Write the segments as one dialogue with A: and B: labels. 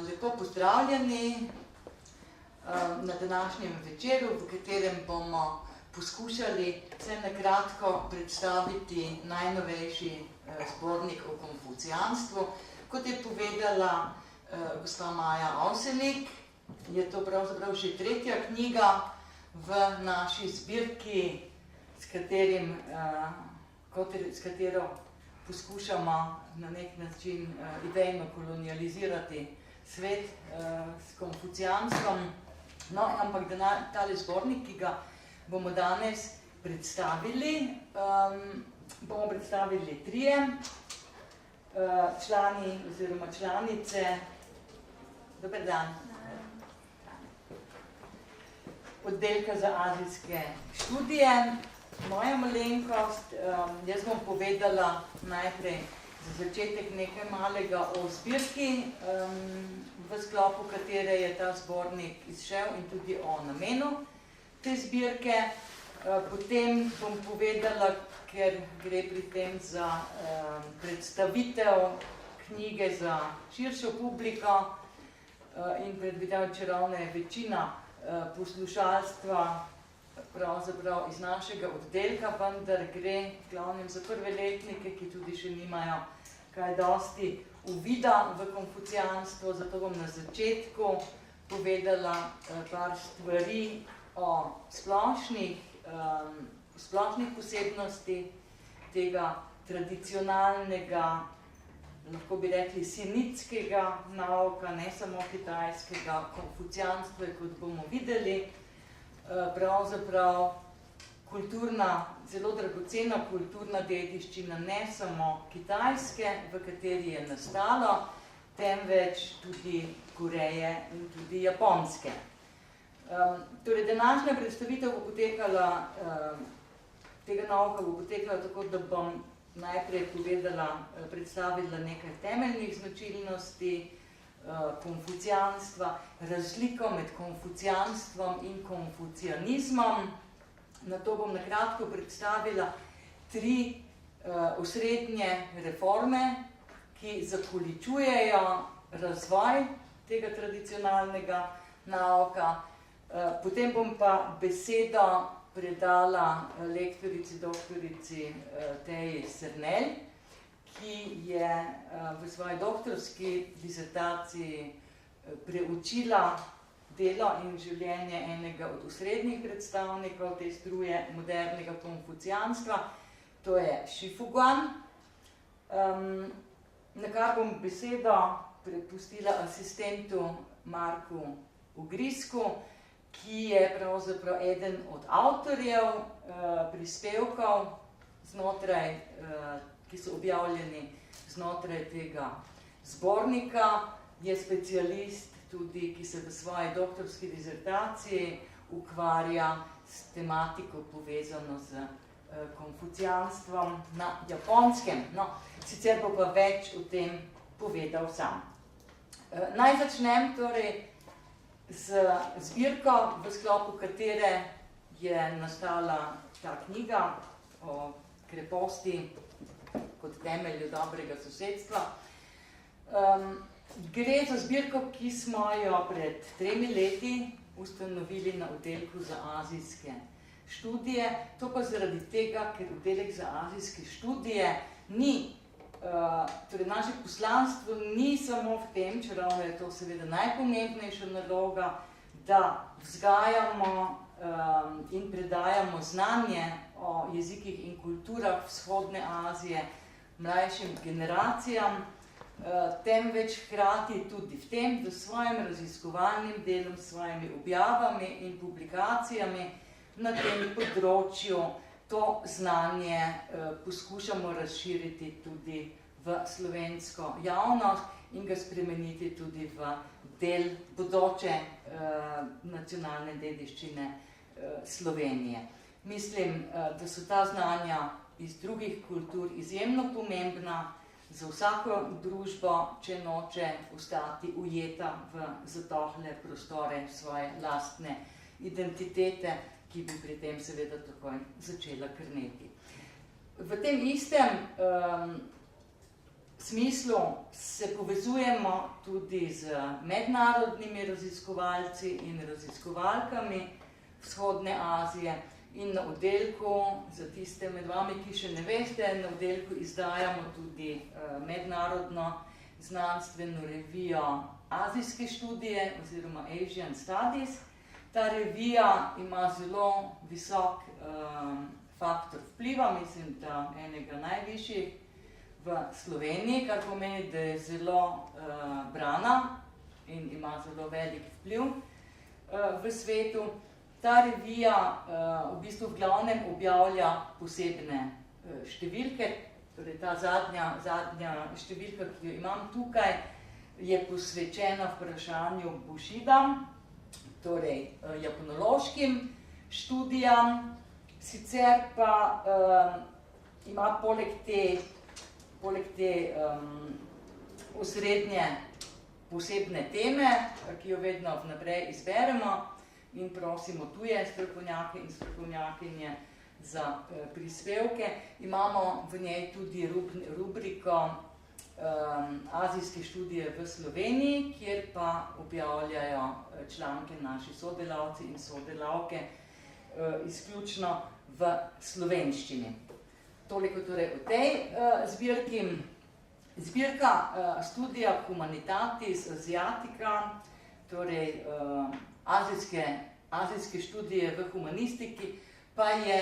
A: Lepo pozdravljeni na današnjem večeru, v katerem bomo poskušali vse na kratko predstaviti najnovejši zbornik o konfucijanstvu. Kot je povedala gospa Maja Avsenik, je to pravzaprav že tretja knjiga v naši zbirki, s katero poskušamo na nek način idejno kolonializirati svet s konfucijanstvom. No, ampak tale zbornik, ki ga bomo danes predstavili, bomo predstavili trije člani oziroma članice. Dober dan. Oddelka za azijske študije. Moja malenkost, jaz bom povedala najprej za začetek nekaj malega o zbirki, v sklopu katere je ta zbornik izšel in tudi o namenu te zbirke. Potem bom povedala, ker gre pri tem za predstavitev knjige za širšo publiko in predvidevam, čeravno je večina poslušalstva pravzaprav iz našega oddelka, vendar gre glavnem za prveletnike, ki tudi še nimajo kaj dosti uvida v konfucijanstvo, zato bom na začetku povedala par stvari o splošnih posebnosti tega tradicionalnega, lahko bi rekli sinitskega nauka, ne samo kitajskega. Konfucijanstvo je, kot bomo videli, pravzaprav kulturna, zelo dragocena kulturna dediščina ne samo Kitajske, v kateri je nastalo, temveč tudi Koreje in tudi Japonske. Torej, današnja predstavitev bo potekala, tega nauka bo potekala tako, da bom najprej predstavila nekaj temeljnih značilnosti konfucijanstva, razliko med konfucijanstvom in konfucijanizmom. Nato bom na kratko predstavila tri osrednje reforme, ki zakoličujejo razvoj tega tradicionalnega nauka. Potem bom pa besedo predala lektorici, doktorici Teji Srnelj, ki je v svoji doktorski disertaciji preučila delo in življenje enega od osrednjih predstavnikov te struje modernega konfucijanstva, to je Shifuguan. Na kar bom besedo prepustila asistentu Marku Ugrisku, ki je pravzaprav eden od avtorjev prispevkov znotraj, ki so objavljeni znotraj tega zbornika, je specialist tudi, ki se v svoji doktorski disertaciji ukvarja s tematiko povezano z konfucijanstvom na Japonskem. No, sicer bo pa več o tem povedal sam. Naj začnem torej z zbirko, v sklopu katere je nastala ta knjiga o kreposti kot temelju dobrega sosedstva. Gre za zbirko, ki smo jo pred 3 leti ustanovili na oddelku za azijske študije. To pa zaradi tega, ker oddelek za azijske študije ni, torej naše poslanstvo ni samo v tem, čeravno je to seveda najpomembnejša naloga, da vzgajamo in predajamo znanje o jezikih in kulturah vzhodne Azije mlajšim generacijam, temveč hkrati tudi v tem, da s svojim raziskovalnim delom, s svojimi objavami in publikacijami na tem področju to znanje poskušamo razširiti tudi v slovensko javnost in ga spremeniti tudi v del bodoče nacionalne dediščine Slovenije. Mislim, da so ta znanja iz drugih kultur izjemno pomembna za vsako družbo, če noče ostati ujeta v zatohle prostore svoje lastne identitete, ki bi pri tem seveda takoj začela krneti. V tem istem smislu se povezujemo tudi z mednarodnimi raziskovalci in raziskovalkami Vzhodne Azije in na oddelku, za tiste med vami, ki še ne veste, na oddelku izdajamo tudi mednarodno znanstveno revijo Azijske študije oziroma Asian Studies. Ta revija ima zelo visok faktor vpliva, mislim, da enega najvišjih v Sloveniji, kar pomeni, da je zelo brana in ima zelo velik vpliv v svetu. Ta revija v bistvu v glavnem objavlja posebne številke, torej ta zadnja številka, ki jo imam tukaj, je posvečena vprašanju Bushida, torej japonološkim študijam, sicer pa ima poleg te osrednje posebne teme, ki jo vedno vnaprej izberemo in prosimo tuje strokovnjake in strokovnjakinje za prispevke. Imamo v njej tudi rubriko Azijske študije v Sloveniji, kjer pa objavljajo članke naši sodelavci in sodelavke izključno v slovenščini. Toliko torej o tej zbirki. Zbirka Studia Humanitatis Asiatica, torej azijske študije v humanistiki, pa je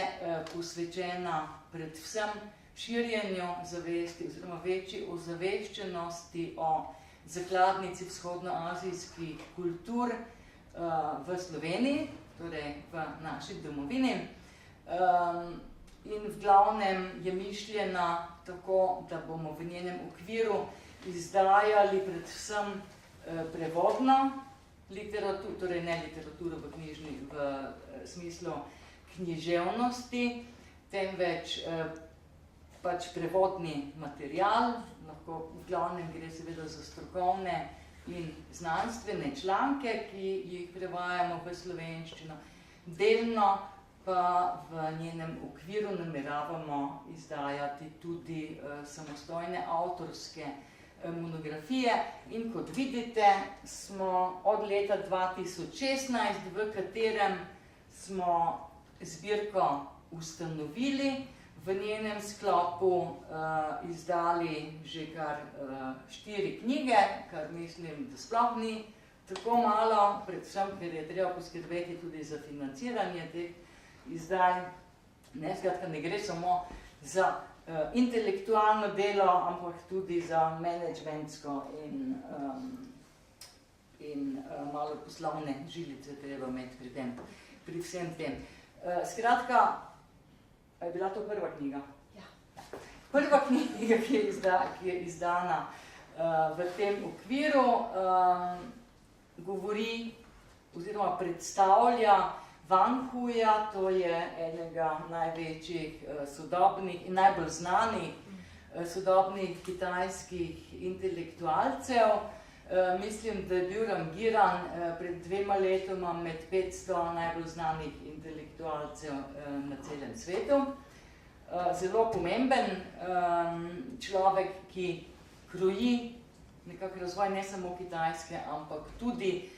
A: posvečena predvsem širjenju zavesti oziroma večji ozaveščenosti o zakladnici vzhodnoazijskih kultur v Sloveniji, torej v naši domovini. In v glavnem je mišljena tako, da bomo v njenem okviru izdajali predvsem prevodno literaturo, torej ne literaturo v smislu književnosti, temveč pač prevodni material, lahko v glavnem gre seveda za strokovne in znanstvene članke, ki jih prevajamo v slovenščino, delno pa v njenem okviru nameravamo izdajati tudi samostojne avtorske monografije. In kot vidite, smo od leta 2016, v katerem smo zbirko ustanovili, v njenem sklopu izdali že kar 4 knjige, kar mislim, da sploh ni tako malo, predvsem, ker je treba poskrbeti tudi za financiranje teh izdaj. Skratka, ne gre samo za intelektualno delo, ampak tudi za menedžmentsko in malo poslovne žilice treba imeti pri vsem tem. Skratka, je bila to prva knjiga? Ja. Prva knjiga, ki je izdana v tem okviru, govori oziroma predstavlja Wang Huja, to je enega največjih sodobnih in najbolj znanih sodobnih kitajskih intelektualcev. Mislim, da je bil rangiran pred 2 letoma med 500 najbolj znanih intelektualcev na celem svetu. Zelo pomemben človek, ki kroji nekako razvoj ne samo kitajske, ampak tudi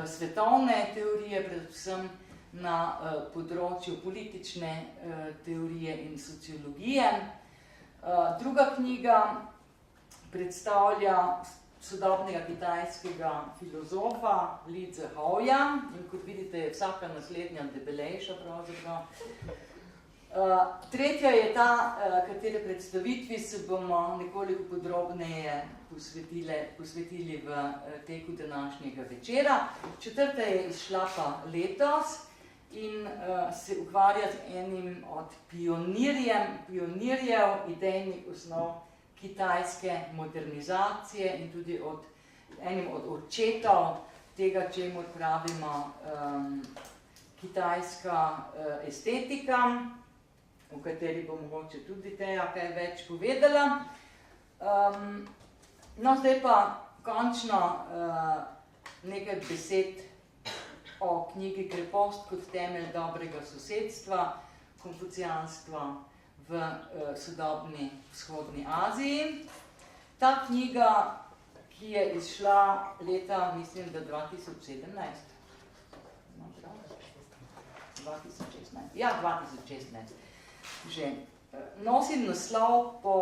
A: svetovne teorije, predvsem na področju politične teorije in sociologije. Druga knjiga predstavlja sodobnega kitajskega filozofa Li Zihouja in kot vidite je vsaka naslednja debelejša pravzaprav. Tretja je ta, katere predstavitvi se bomo nekoliko podrobneje posvetili v teku današnjega večera. Četrta je izšla pa letos in se ukvarja z enim od pionirjev idejnih osnov kitajske modernizacije in tudi enim od očetov tega, čemur pravimo kitajska estetika, o kateri bo mogoče tudi Teja kaj več povedala. No, zdaj pa končno nekaj besed o knjigi Krepost kot temelj dobrega sosedstva, konfucijanstva v sodobni vzhodni Aziji. Ta knjiga, ki je izšla leta, mislim, da 2017. 2016. Ja, 2016. Že nosi naslov po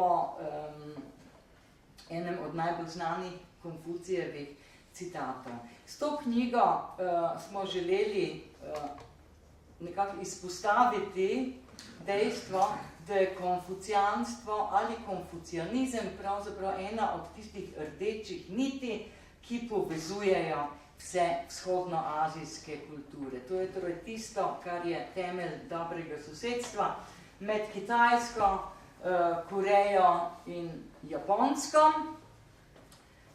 A: enem od najbolj znanih Konfucijevih citatov. S to knjigo smo želeli nekako izpostaviti dejstvo, da je konfucijanstvo ali konfucijanizem pravzaprav ena od tistih rdečih niti, ki povezujejo vse vzhodnoazijske kulture. To je torej tisto, kar je temelj dobrega sosedstva med Kitajsko, Korejo in Japonsko,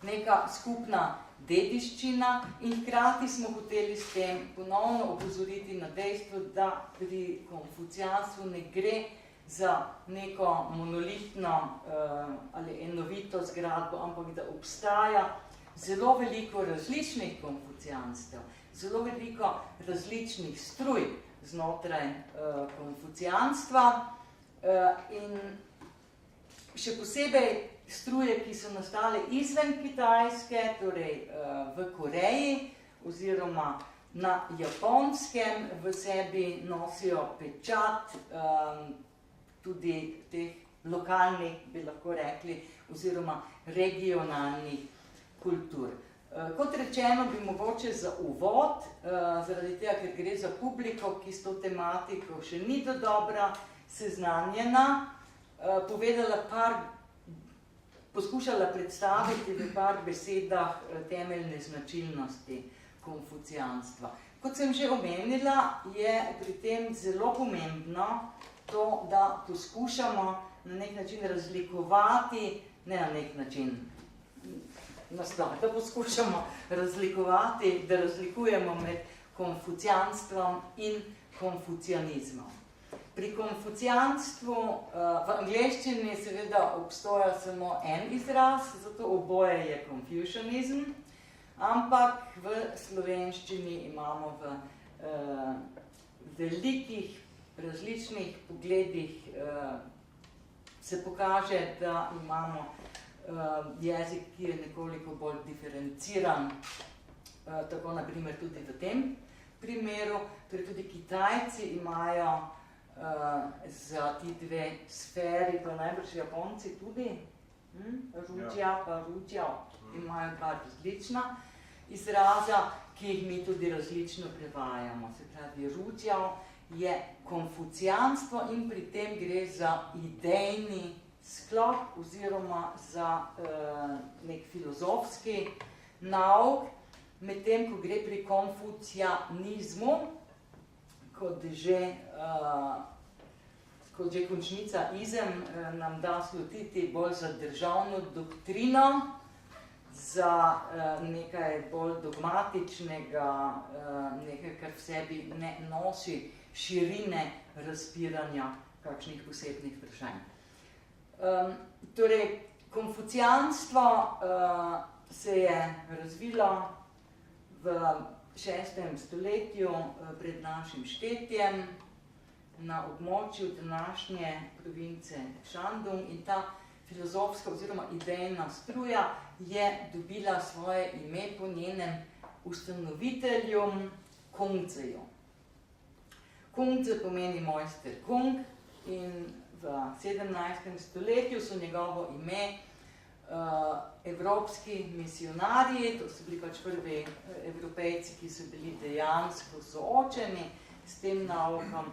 A: neka skupna dediščina in hkrati smo hoteli s tem ponovno opozoriti na dejstvo, da pri konfucijanstvu ne gre za neko monolitno ali enovito zgradbo, ampak da obstaja zelo veliko različnih konfucijanstev, zelo veliko različnih struj znotraj konfucijanstva in še posebej struje, ki so nastale izven Kitajske, torej v Koreji oziroma na Japonskem, v sebi nosijo pečat tudi teh lokalnih, bi lahko rekli, oziroma regionalnih kultur. Kot rečeno, bi mogoče za uvod, zaradi tega, ker gre za publiko, ki s to tematiko še ni dodobra seznanjena, poskušala predstaviti v par besedah temeljne značilnosti konfucijanstva. Kot sem že omenila, je pri tem zelo pomembno to, da poskušamo na nek način razlikovati, ne na nek način, da poskušamo razlikovati, da razlikujemo med konfucijanstvom in konfucijanizmom. Pri konfucijanstvu v angleščini seveda obstoja samo en izraz, zato oboje je confucianism, ampak v slovenščini imamo v velikih različnih pogledih se pokaže, da imamo jezik, ki je nekoliko bolj diferenciran, tako na primer tudi v tem primeru, torej tudi Kitajci imajo za ti dve sferi, pa najbrž Japonci tudi, ruđja pa ruđjao, imajo dva različna izraza, ki jih mi tudi različno prevajamo. Se pravi, ruđjao je konfucijanstvo in pri tem gre za idejni sklop oziroma za nek filozofski nauk, medtem ko gre pri konfucijanizmu, kot že končnica izem nam da slutiti bolj za državno doktrino, za nekaj bolj dogmatičnega, nekaj, kar v sebi ne nosi širine razpiranja kakšnih posebnih vprašanj. Torej, konfucijanstvo se je razvilo v 6. stoletju pred našim štetjem na območju današnje province Šandong in ta filozofska oziroma idejna struja je dobila svoje ime po njenem ustanovitelju Kongziju. Kongzi pomeni mojster Kong in v 17. stoletju so njegovo ime evropski misionarji, to so bili pač prvi Evropejci, ki so bili dejansko soočeni s tem naukom,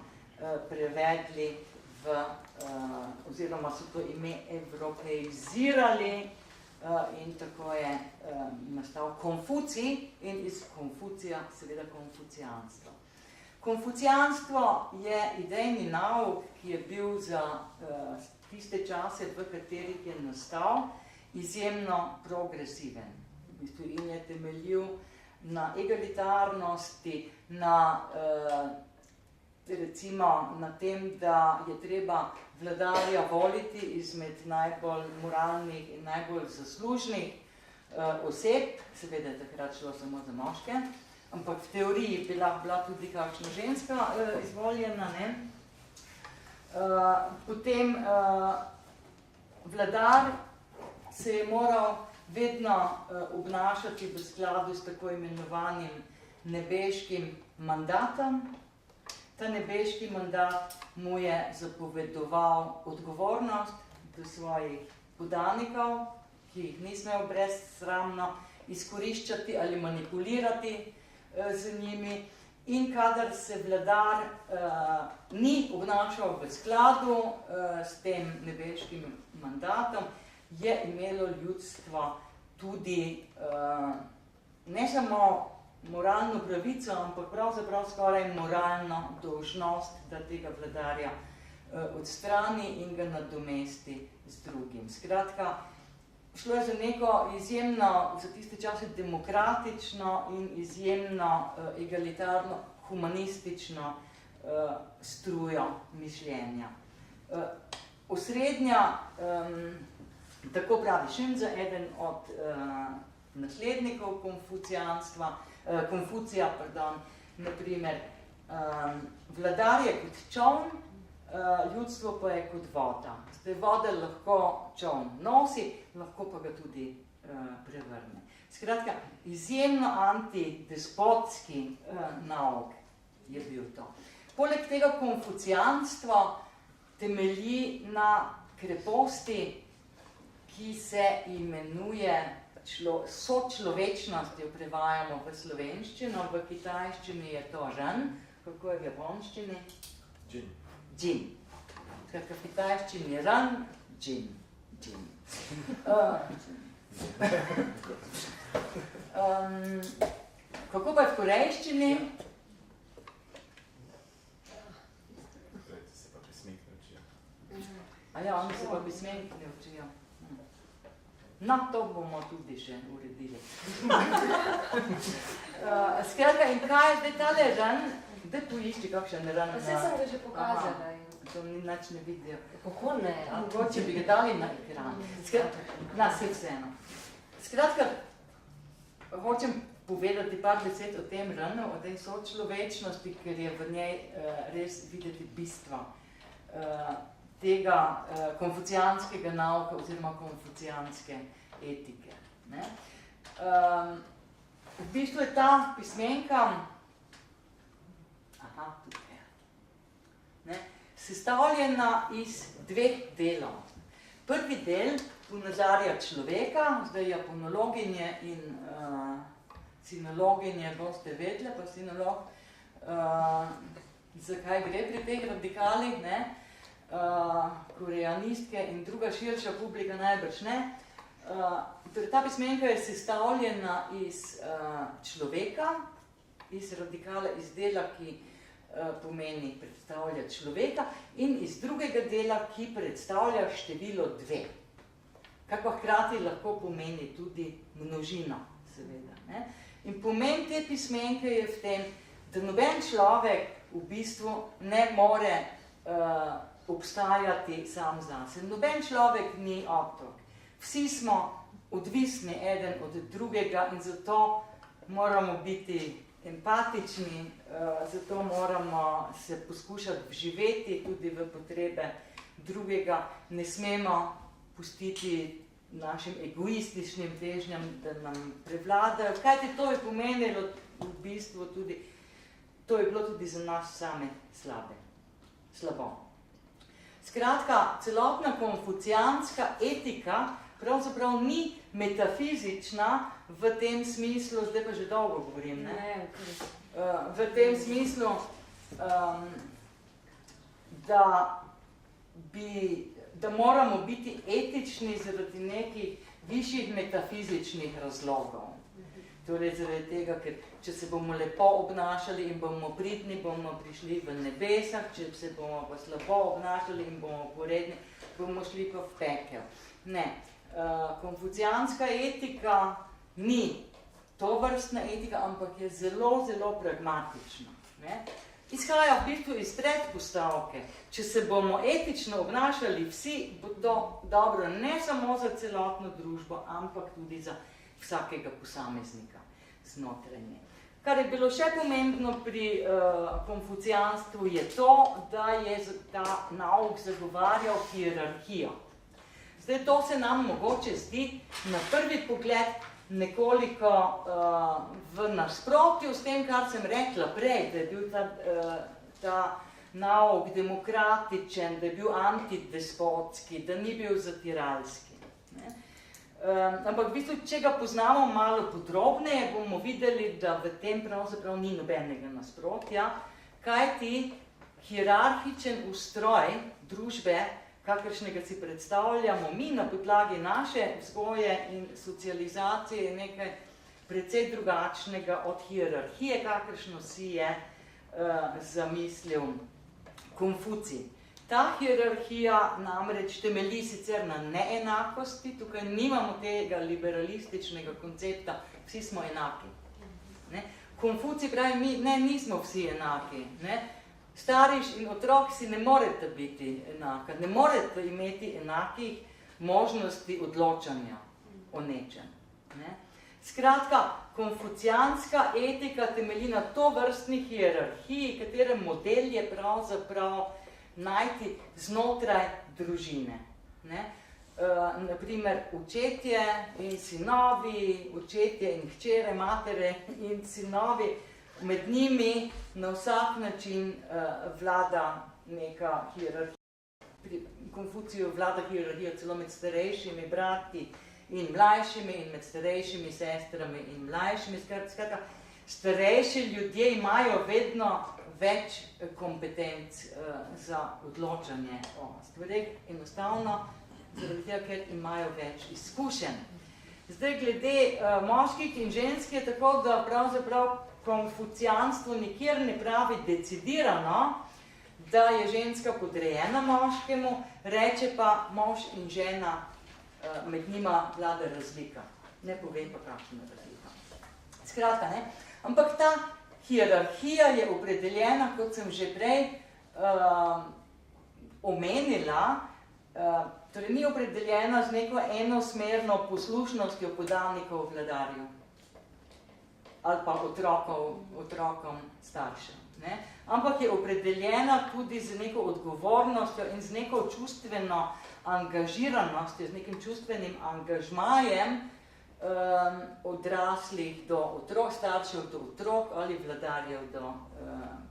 A: prevedli oziroma so to ime evropeizirali in tako je nastal Konfucij in iz Konfucija seveda konfucijanstvo. Konfucijanstvo je idejni nauk, ki je bil za tiste čase, v katerih je nastal, izjemno progresiven. V bistvu in je temeljil na egalitarnosti, recimo na tem, da je treba vladarja voliti izmed najbolj moralnih in najbolj zaslužnih oseb, seveda je takrat šlo samo za moške, ampak v teoriji bi lahko bila tudi kakšna ženska izvoljena, ne? Potem vladar se je moral vedno obnašati v skladu s tako imenovanim nebeškim mandatom. Ta nebeški mandat mu je zapovedoval odgovornost do svojih podanikov, ki jih ni smel brezsramno izkoriščati ali manipulirati z njimi. In kadar se vladar ni obnašal v skladu s tem nebeškim mandatom, je imelo ljudstvo tudi ne samo moralno pravico, ampak pravzaprav skoraj moralno dolžnost, da tega vladarja odstrani in ga nadomesti z drugim. Skratka, šlo je za neko izjemno, za tiste čase demokratično in izjemno egalitarno, humanistično strujo mišljenja. Osrednja, tako pravi Xunzi, eden od naslednikov Konfucija, naprimer, vladar je kot čoln, ljudstvo pa je kot voda. Zdaj, voda lahko čoln nosi, lahko pa ga tudi prevrne. Skratka, izjemno antidespotski nauk je bil to. Poleg tega konfucijanstvo temelji na kreposti, ki se imenuje sočlovečnost, jo prevajamo v slovenščino, v kitajščini je to žen, kako je v japonščini?
B: Džin.
A: Džin. Skratka, v kitajščini je ran, džin. Kako pa je v korejščini?
B: Se pa pismenk ne učijo.
A: Ja, oni se pa pismenk ne učijo. No, to bomo tudi še uredili. Skratka, in kaj je zdaj tale ran? Daj poišči kakšen ran.
C: Vse sem ga že pokazala.
A: To mi nič ne vidijo.
C: Kako ne?
A: Mogoče bi ga dali na ekran. Vseeno. Skratka, hočem povedati par besed o tem ranu, o tej sočlovečnosti, ker je v njej res videti bistvo tega konfucijanskega nauka oziroma konfucijanske etike. V bistvu je ta pismenka sestavljena iz dveh delov. Prvi del ponazarja človeka, zdaj japonologinje in sinologinje boste vedle, pa sinolog, zakaj gre pri teh radikalih, koreanistke in druga širša publika najbrž ne. Torej, ta pismenka je sestavljena iz človeka, iz radikala, iz dela, ki pomeni predstavlja človeka, in iz drugega dela, ki predstavlja število 2. Kar pa hkrati lahko pomeni tudi množino, seveda. In pomen te pismenke je v tem, da noben človek v bistvu ne more obstajati sam zase. Noben človek ni otrok. Vsi smo odvisni eden od drugega in zato moramo biti empatični, zato moramo se poskušati vživeti tudi v potrebe drugega. Ne smemo pustiti našim egoističnim težnjam, da nam prevladajo. Kajti to je pomenilo v bistvu tudi, to je bilo tudi za nas same slabo. Skratka, celotna konfucijanska etika pravzaprav ni metafizična v tem smislu, zdaj pa že dolgo govorim, ne? V tem smislu, da moramo biti etični zaradi nekih višjih metafizičnih razlogov. Torej zaradi tega, ker če se bomo lepo obnašali in bomo pridni, bomo prišli v nebesah, če se bomo pa slabo obnašali in bomo poredni, bomo šli pa v pekel. Ne, konfucijanska etika ni tovrstna etika, ampak je zelo, zelo pragmatična. Izhaja v bistvu iz predpostavke. Če se bomo etično obnašali vsi, bo to dobro ne samo za celotno družbo, ampak tudi za vsakega posameznika znotraj nje. Kar je bilo še pomembno pri konfucijanstvu je to, da je ta nauk zagovarjal hierarhijo. Zdaj, to se nam mogoče zdi na prvi pogled nekoliko v nasprotju s tem, kar sem rekla prej, da je bil ta nauk demokratičen, da je bil antidespotski, da ni bil zatiralski. Ne? Ampak v bistvu, če ga poznamo malo podrobneje, bomo videli, da v tem pravzaprav ni nobenega nasprotja, kajti hierarhičen ustroj družbe, kakršnega si predstavljamo mi na podlagi naše vzgoje in socializacije, je nekaj precej drugačnega od hierarhije, kakršno si je zamislil Konfucij. Ta hierarhija namreč temelji sicer na neenakosti, tukaj nimamo tega liberalističnega koncepta, vsi smo enaki. Ne? Konfucij pravi, mi nismo vsi enaki. Ne? Stariš in otrok si ne morete biti enaka, ne morete imeti enakih možnosti odločanja o nečem. Ne? Skratka, konfucijanska etika temelji na tovrstni hierarhiji, katere model je pravzaprav najti znotraj družine. Ne? Naprimer, očetje in sinovi, očetje in hčere, matere in sinovi, med njimi na vsak način vlada neka hierarhija. Pri Konfuciju vlada hierarhija celo med starejšimi brati in mlajšimi in med starejšimi sestrami in mlajšimi. Skratka, starejši ljudje imajo vedno več kompetenc za odločanje o stvareh, enostavno zaradi tega, ker imajo več izkušenj. Zdaj, glede moških in žensk je tako, da pravzaprav konfucijanstvo nikjer ne pravi decidirano, da je ženska podrejena moškemu, reče pa mož in žena, med njima vlada razlika. Ne povem pa, kakšna razlika. Skratka, ne? Ampak ta hierarhija je opredeljena, kot sem že prej omenila, torej ni opredeljena z neko enosmerno poslušnostjo podanikov vladarju ali pa otrokom staršev. Ne? Ampak je opredeljena tudi z neko odgovornostjo in z neko čustveno angažiranostjo, z nekim čustvenim angažmajem odraslih do otrok, staršev do otrok ali vladarjev do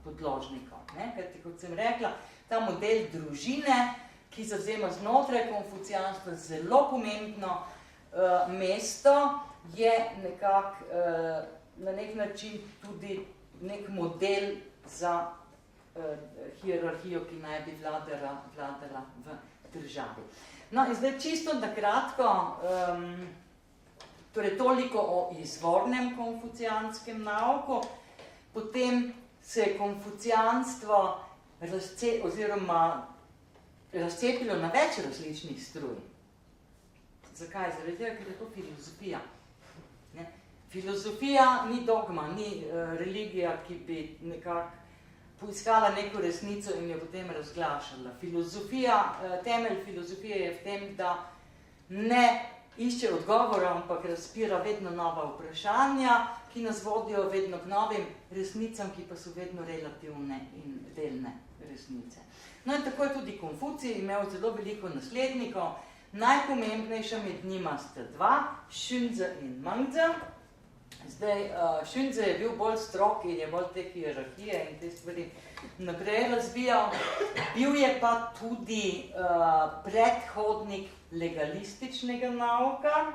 A: podložnikov. Ne? Kajti, kot sem rekla, ta model družine, ki zavzema znotraj konfucijanstva zelo pomembno mesto, je nekako na nek način tudi nek model za hierarhijo, ki naj bi vladala v državi. No in zdaj čisto na kratko, torej toliko o izvornem konfucijanskem nauku, potem se je konfucijanstvo razcepilo na več različnih struj. Zakaj? Zaradi tega, ker je to filozofija. Ne? Filozofija ni dogma, ni religija, ki bi nekako poiskala neko resnico in jo potem razglašala. Temelj filozofije je v tem, da ne išče odgovora, ampak razpira vedno nova vprašanja, ki nas vodijo vedno k novim resnicam, ki pa so vedno relativne in delne resnice. No in tako je tudi Konfucij imel zelo veliko naslednikov. Najpomembnejša med njima sta dva, Xunzi in Mengzi. Zdaj, Xunzi je bil bolj strog in je bolj te hierarhije in te stvari naprej razvijal. Bil je pa tudi predhodnik legalističnega nauka.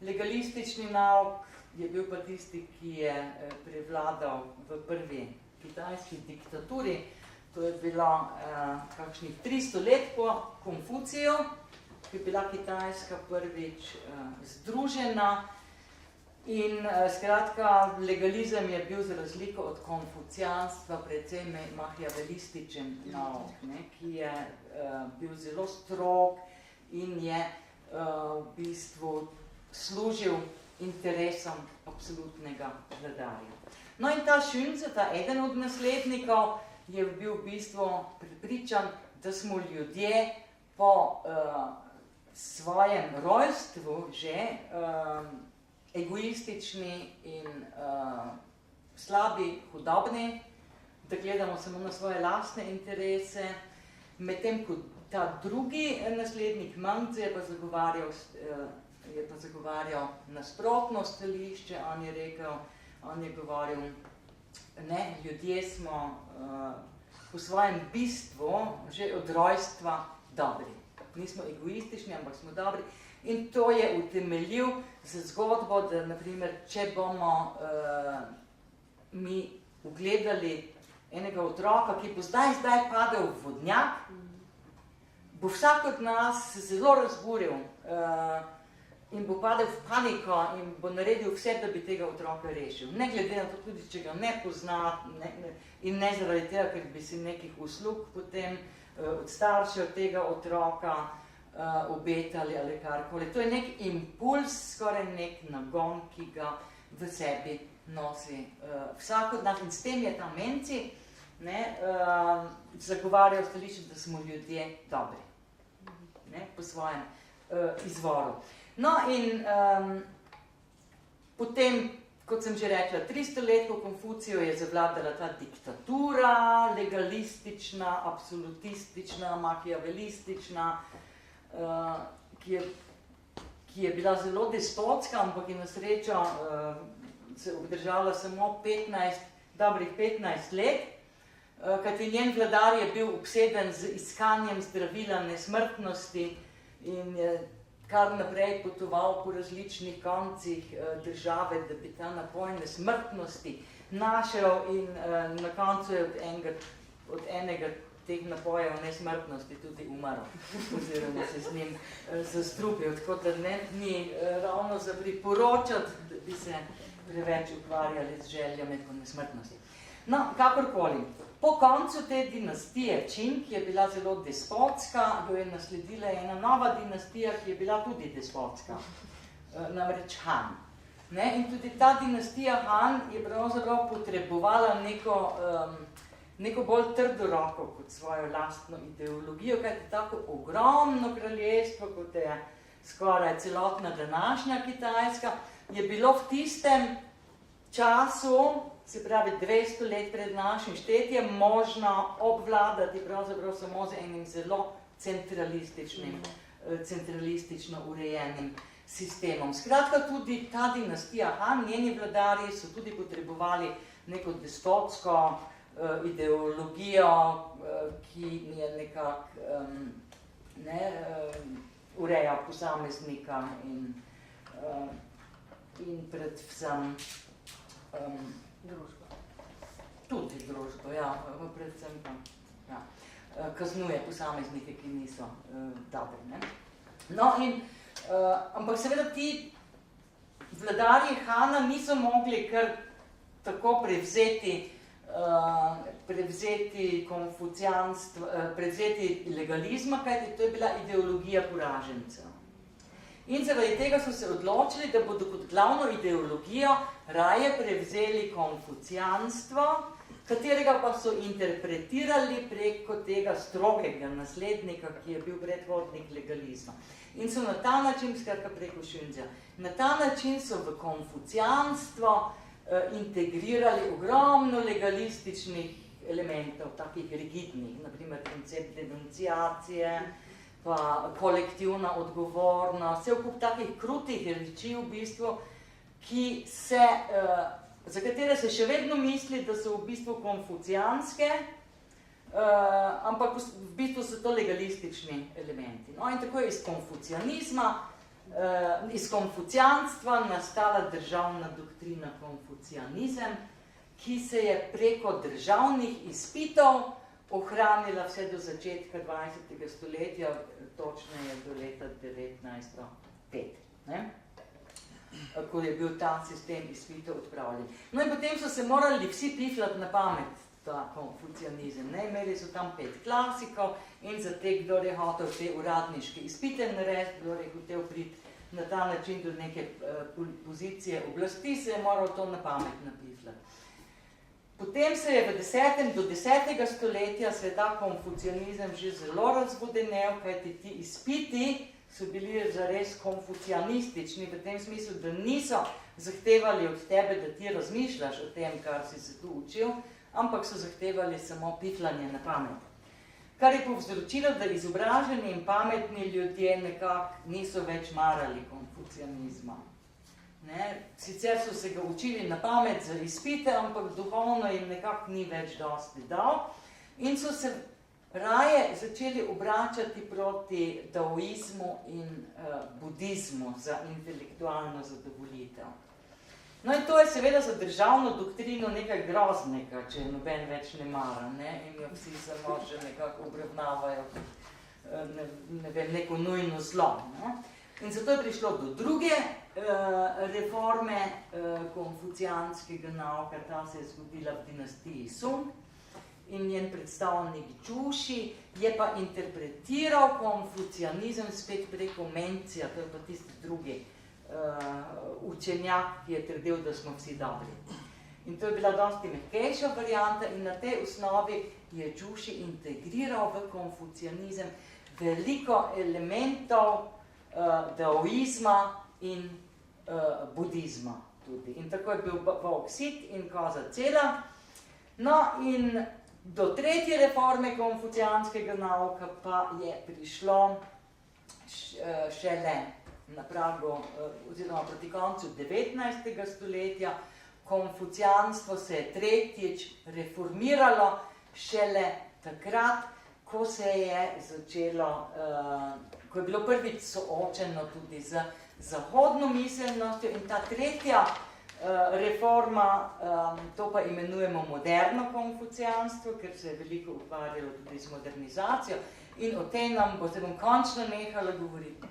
A: Legalistični nauk je bil pa tisti, ki je prevladal v prvi kitajski diktaturi. To je bilo kakšnih 300 let po Konfuciju, ki je bila Kitajska prvič združena. In skratka, legalizem je bil za razliko od konfucijanstva precej machiavelističen nauk, ki je bil zelo strog in je v bistvu služil interesom absolutnega vladarja. No in ta Xunzi, ta eden od naslednikov, je bil v bistvu prepričan, da smo ljudje po svojem rojstvu že egoistični in slabi, hudobni, da gledamo samo na svoje lastne interese, medtem ko ta drugi naslednik Mengzi je pa zagovarjal nasprotno stališče, on je govoril, ne, ljudje smo v svojem bistvu že od rojstva dobri. Nismo egoistični, ampak smo dobri. In to je utemeljil z zgodbo, da naprimer, če bomo mi ugledali enega otroka, ki bo zdaj padel v vodnjak, bo vsak od nas se zelo razburil in bo padel v paniko in bo naredil vse, da bi tega otroka rešil. Ne glede na to, tudi če ga ne pozna in ne zaradi tega, ker bi si nekih uslug potem od staršev tega otroka obetali ali karkoli. To je nek impuls, skoraj nek nagon, ki ga v sebi nosi vsak od nas. In s tem je ta Mengzi zagovarjal stališče, da smo ljudje dobri, ne, po svojem izvoru. No in potem, kot sem že rekla, 300 let po Konfuciju je zavladala ta diktatura, legalistična, absolutistična, makiavelistična, ki je bila zelo despotska, ampak je na srečo se obdržala samo dobrih 15 let, kajti njen vladar je bil obseden z iskanjem zdravila nesmrtnosti in je kar naprej potoval po različnih koncih države, da bi ta napoj nesmrtnosti našel in na koncu je od enega teh napojev nesmrtnosti tudi umrl, oziroma se z njim zastrupil, tako da ni ravno za priporočati, da bi se preveč ukvarjali z željami po nesmrtnosti. No, kakorkoli, po koncu te dinastije Qing, ki je bila zelo despotska, jo je nasledila ena nova dinastija, ki je bila tudi despotska, namreč Han. Ne? In tudi ta dinastija Han je pravzaprav potrebovala neko bolj trdo roko kot svojo lastno ideologijo, kajti tako ogromno kraljestvo, kot je skoraj celotna današnja Kitajska, je bilo v tistem času, se pravi 200 let pred našim štetjem, možno obvladati pravzaprav samo z enim zelo centralistično urejenim sistemom. Skratka, tudi ta dinastija Han, njeni vladarji so tudi potrebovali neko despotsko ideologijo, ki je nekako ureja posameznika in predvsem družbo. Tudi družbo, ja, predvsem pa kaznuje posameznike, ki niso dobri. Ne? No in, ampak seveda ti vladarji Hana niso mogli kar tako prevzeti legalizma, kajti to je bila ideologija poražencev. In zaradi tega so se odločili, da bodo kot glavno ideologijo raje prevzeli konfucijanstvo, katerega pa so interpretirali preko tega strogega naslednika, ki je bil predhodnik legalizma. In so na ta način, skratka preko Xunzija, na ta način so v konfucijanstvo integrirali ogromno legalističnih elementov, takih rigidnih, naprimer koncept denunciacije, pa kolektivna odgovornost, vse vkup takih krutih reči v bistvu, za katere se še vedno misli, da so v bistvu konfucijanske, ampak v bistvu so to legalistični elementi. No, in tako je iz konfucijanstva nastala državna doktrina konfucijanizem, ki se je preko državnih izpitov ohranila vse do začetka 20. stoletja, točneje do leta 1905, ko je bil ta sistem izpitov odpravljen. No in potem so se morali vsi pifljati na pamet ta konfucijanizem. Imeli so tam 5 klasikov in za te, kdo je hotel te uradniške izpite narediti, kdo je hotel priti na ta način do neke pozicije oblasti, se je moral to na pamet napifljati. Potem se je do 10. stoletja se je ta konfucijanizem že zelo razvodenel, kajti ti izpiti so bili zares konfucijanistični, v tem smislu, da niso zahtevali od tebe, da ti razmišljaš o tem, kar si se tu učil, ampak so zahtevali samo pifljanje na pamet. kar je povzročilo, da izobraženi in pametni ljudje nekako niso več marali konfucianizma. Ne? Sicer so se ga učili na pamet za izpite, ampak duhovno jim nekako ni več dosti dal in so se raje začeli obračati proti daoizmu in budizmu za intelektualno zadovoljitev. No in to je seveda za državno doktrino nekaj groznega, če noben več ne mara, ne? In jo vsi samo že nekako obravnavajo neko nujno zlo. Ne? In zato je prišlo do druge reforme konfucijanskega nauka, ta se je zgodila v dinastiji Sung in njen predstavnik Zhuxi je pa interpretiral konfucianizem spet preko Mencija, to je pa tisti drugi učenjak, ki je trdil, da smo vsi dobri. In to je bila dosti mehkejša varianta in na tej osnovi je Zhuxi integriral v konfucianizem veliko elementov daoizma in budizma tudi. In tako je bil volk sit in koza cela. No in do tretje reforme konfucijanskega nauka pa je prišlo šele na pragu, oziroma proti koncu 19. stoletja. Konfucijanstvo se je tretjič reformiralo šele takrat, ko se je začelo, ko je bilo prvič soočeno tudi z zahodno miselnostjo in ta tretja reforma, to pa imenujemo moderno konfucijanstvo, ker se je veliko ukvarjalo tudi z modernizacijo in o tem nam se bom končno nehala govoriti.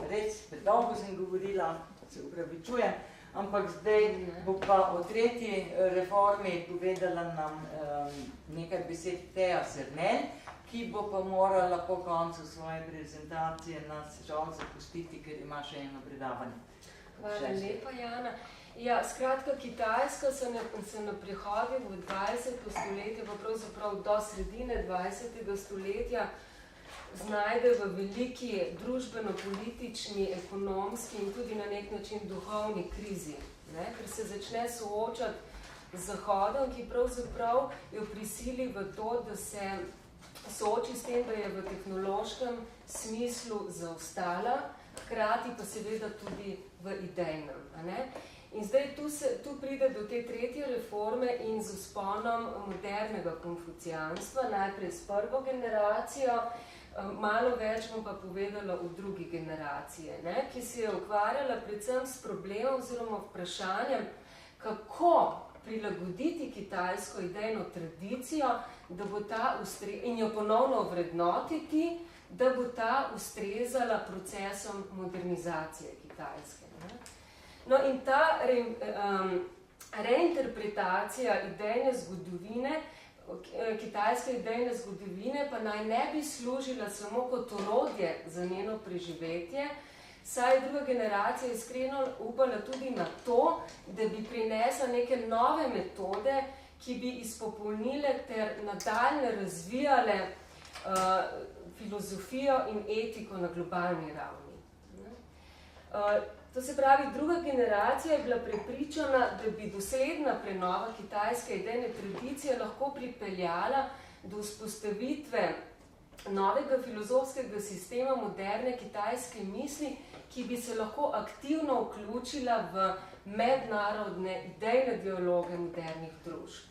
A: Res, predolgo sem govorila, se upravičujem, ampak zdaj bo pa o tretji reformi povedala nam nekaj besed Teja Sernel, ki bo pa morala po koncu svoje prezentacije nas žal zapustiti, ker ima še eno predavanje.
C: Hvala lepa, Jana. Ja, skratka, Kitajska se na prehodi v 20. stoletje, pa pravzaprav do sredine 20. stoletja, znajde v veliki družbeno-politični, ekonomski in tudi na nek način duhovni krizi, ne? Ker se začne soočati z Zahodom, ki pravzaprav jo prisili v to, da se sooči s tem, da je v tehnološkem smislu zaostala, hkrati pa seveda tudi v idejnem. Ne? In zdaj tu pride do te tretje reforme in z vzponom modernega konfucijanstva, najprej s prvo generacijo, malo več bom pa povedala o drugi generaciji, ne? Ki se je ukvarjala predvsem s problemom oziroma vprašanjem, kako prilagoditi kitajsko idejno tradicijo, da bo ta in jo ponovno ovrednotiti, da bo ta ustrezala procesom modernizacije Kitajske. Ne? No in ta reinterpretacija idejne zgodovine, kitajske idejne zgodovine, pa naj ne bi služila samo kot orodje za njeno preživetje, saj je druga generacija iskreno upala tudi na to, da bi prinesla neke nove metode, ki bi izpopolnile ter nadaljne razvijale filozofijo in etiko na globalni ravni. To se pravi, druga generacija je bila prepričana, da bi dosledna prenova kitajske idejne tradicije lahko pripeljala do vzpostavitve novega filozofskega sistema moderne kitajske misli, ki bi se lahko aktivno vključila v mednarodne idejne dialoge modernih družb.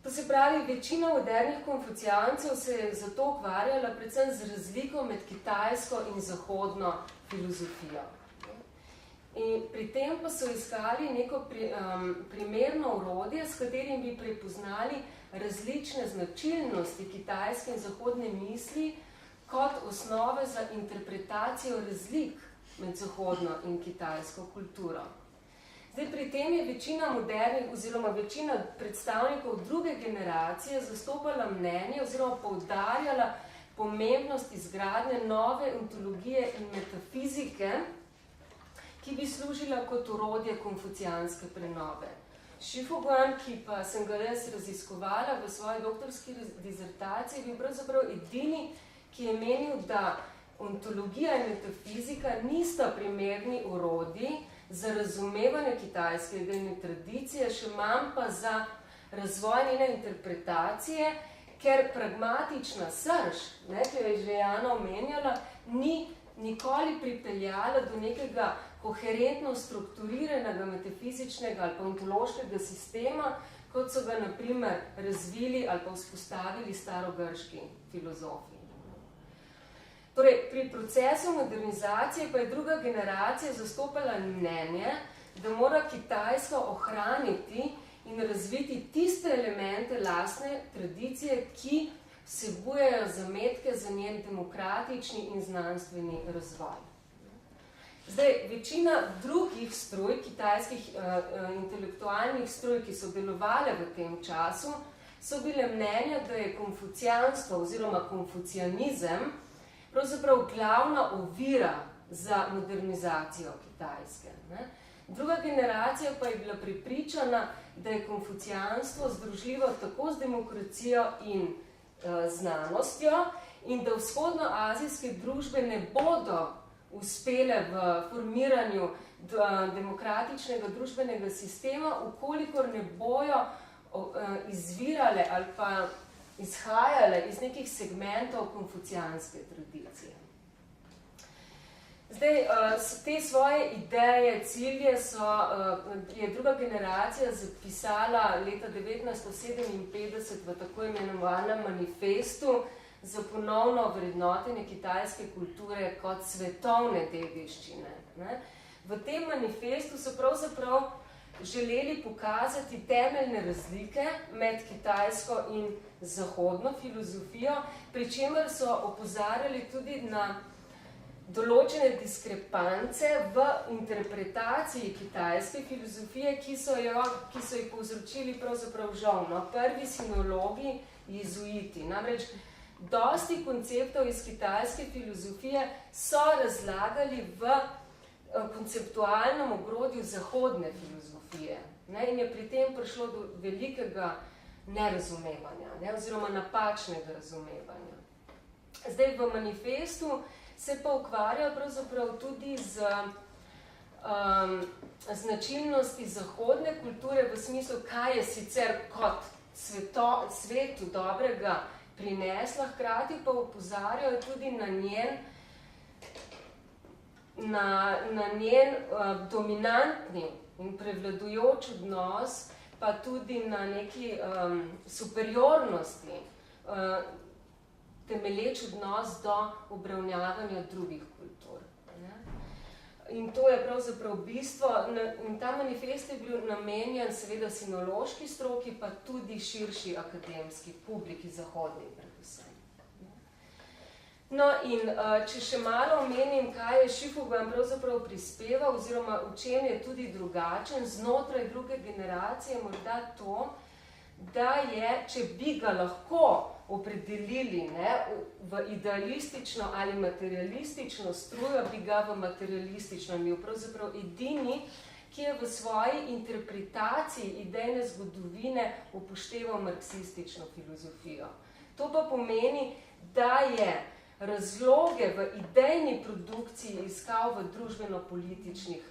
C: To se pravi, večina modernih konfucijancev se je zato ukvarjala predvsem z razliko med kitajsko in zahodno filozofijo. In pri tem pa so iskali neko primerno orodje, s katerim bi prepoznali različne značilnosti kitajske in zahodne misli kot osnove za interpretacijo razlik med zahodno in kitajsko kulturo. Zdaj, pri tem je večina modernih oziroma večina predstavnikov druge generacije zastopala mnenje oziroma poudarjala pomembnost izgradnje nove ontologije in metafizike, ki bi služila kot orodje konfucijanske prenove. Shifuguan, ki pa sem ga res raziskovala v svoji doktorski disertaciji, je bil pravzaprav edini, ki je menil, da ontologija in metafizika nista primerni orodji za razumevanje kitajske idejne tradicije, še manj pa za razvoj njene interpretacije, ker pragmatična srž, ki jo je že Jana omenjala, ni nikoli pripeljala do nekega koherentno strukturiranega metafizičnega ali pa ontološkega sistema, kot so ga, na primer, razvili ali pa vzpostavili starogrški filozofi. Torej, pri procesu modernizacije pa je druga generacija zastopala mnenje, da mora Kitajska ohraniti in razviti tiste elemente lastne tradicije, ki vsebujejo zametke za njen demokratični in znanstveni razvoj. Zdaj, večina drugih struj, kitajskih intelektualnih struj, ki so delovale v tem času, so bile mnenja, da je konfucijanstvo oziroma konfucijanizem pravzaprav glavna ovira za modernizacijo Kitajske. Druga generacija pa je bila prepričana, da je konfucijanstvo združljivo tako z demokracijo in znanostjo in da vzhodnoazijske družbe ne bodo uspele v formiranju demokratičnega družbenega sistema, ukolikor ne bojo izvirale ali pa izhajale iz nekih segmentov konfucijanske tradicije. Zdaj, te svoje ideje, cilje je druga generacija zapisala leta 1957 v tako imenovanem manifestu za ponovno vrednotenje kitajske kulture kot svetovne dediščine. V tem manifestu so pravzaprav želeli pokazati temeljne razlike med kitajsko in zahodno filozofijo, pri čemer so opozarjali tudi na določene diskrepance v interpretaciji kitajske filozofije, ki so jih povzročili pravzaprav žal. Prvi sinologi jezuiti. Namreč, dosti konceptov iz kitajske filozofije so razlagali v konceptualnem ogrodju zahodne filozofije. In je pri tem prišlo do velikega nerazumevanja, oziroma napačnega razumevanja. Zdaj, v manifestu se pa ukvarja pravzaprav tudi z značilnosti zahodne kulture v smislu, kaj je sicer kot svetu dobrega prinesla, hkrati pa opozarjajo tudi na njen dominantni in prevladujoč odnos, pa tudi na neki superiornosti, temeleč odnos do obravnavanja drugih kultur. In to je pravzaprav bistvo. In ta manifest je bil namenjen seveda sinološki stroki, pa tudi širši akademski publiki, zahodni predvsem. No in če še malo omenim, kaj je Šifuguan pravzaprav prispeval, oziroma v čem je tudi drugačen znotraj druge generacije, morda to, da je, če bi ga lahko opredelili v idealistično ali materialistično strujo, bi ga v materialistično imel. Pravzaprav edini, ki je v svoji interpretaciji idejne zgodovine upošteval marksistično filozofijo. To pa pomeni, da je razloge v idejni produkciji iskal v družbeno-političnih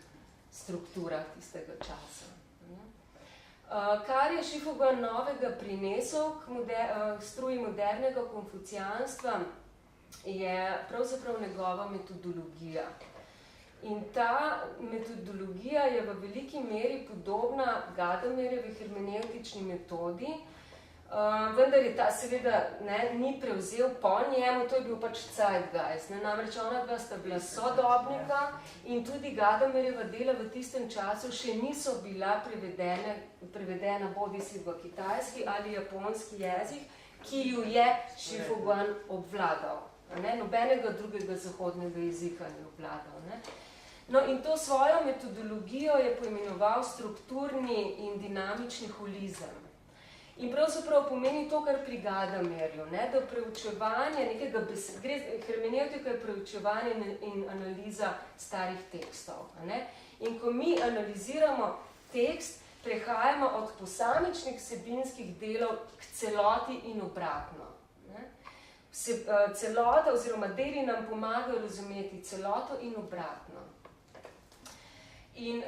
C: strukturah tistega časa. Kar je Šifuguan novega prinesel k struji modernega konfucijanstva, je pravzaprav njegova metodologija. In ta metodologija je v veliki meri podobna Gadamerjevi hermeneutični metodi, vendar je ta seveda ni prevzel po njemu, to je bil pač Zeitgeist. Namreč ona dva sta bila sodobnika in tudi Gadamerjeva dela v tistem času še niso bila prevedena bodisi v kitajski ali japonski jezik, ki ju je Šifuguan obvladal. Nobenega drugega zahodnega jezika ni obvladal. No in to svojo metodologijo je poimenoval strukturni in dinamični holizem. In pravzaprav pomeni to, kar pri Gadamerju, da preučevanje nekega hermeneutika je preučevanje in analiza starih tekstov. In ko mi analiziramo tekst, prehajamo od posamičnih vsebinskih delov k celoti in obratno. Celota oziroma deli nam pomagajo razumeti celoto in obratno. In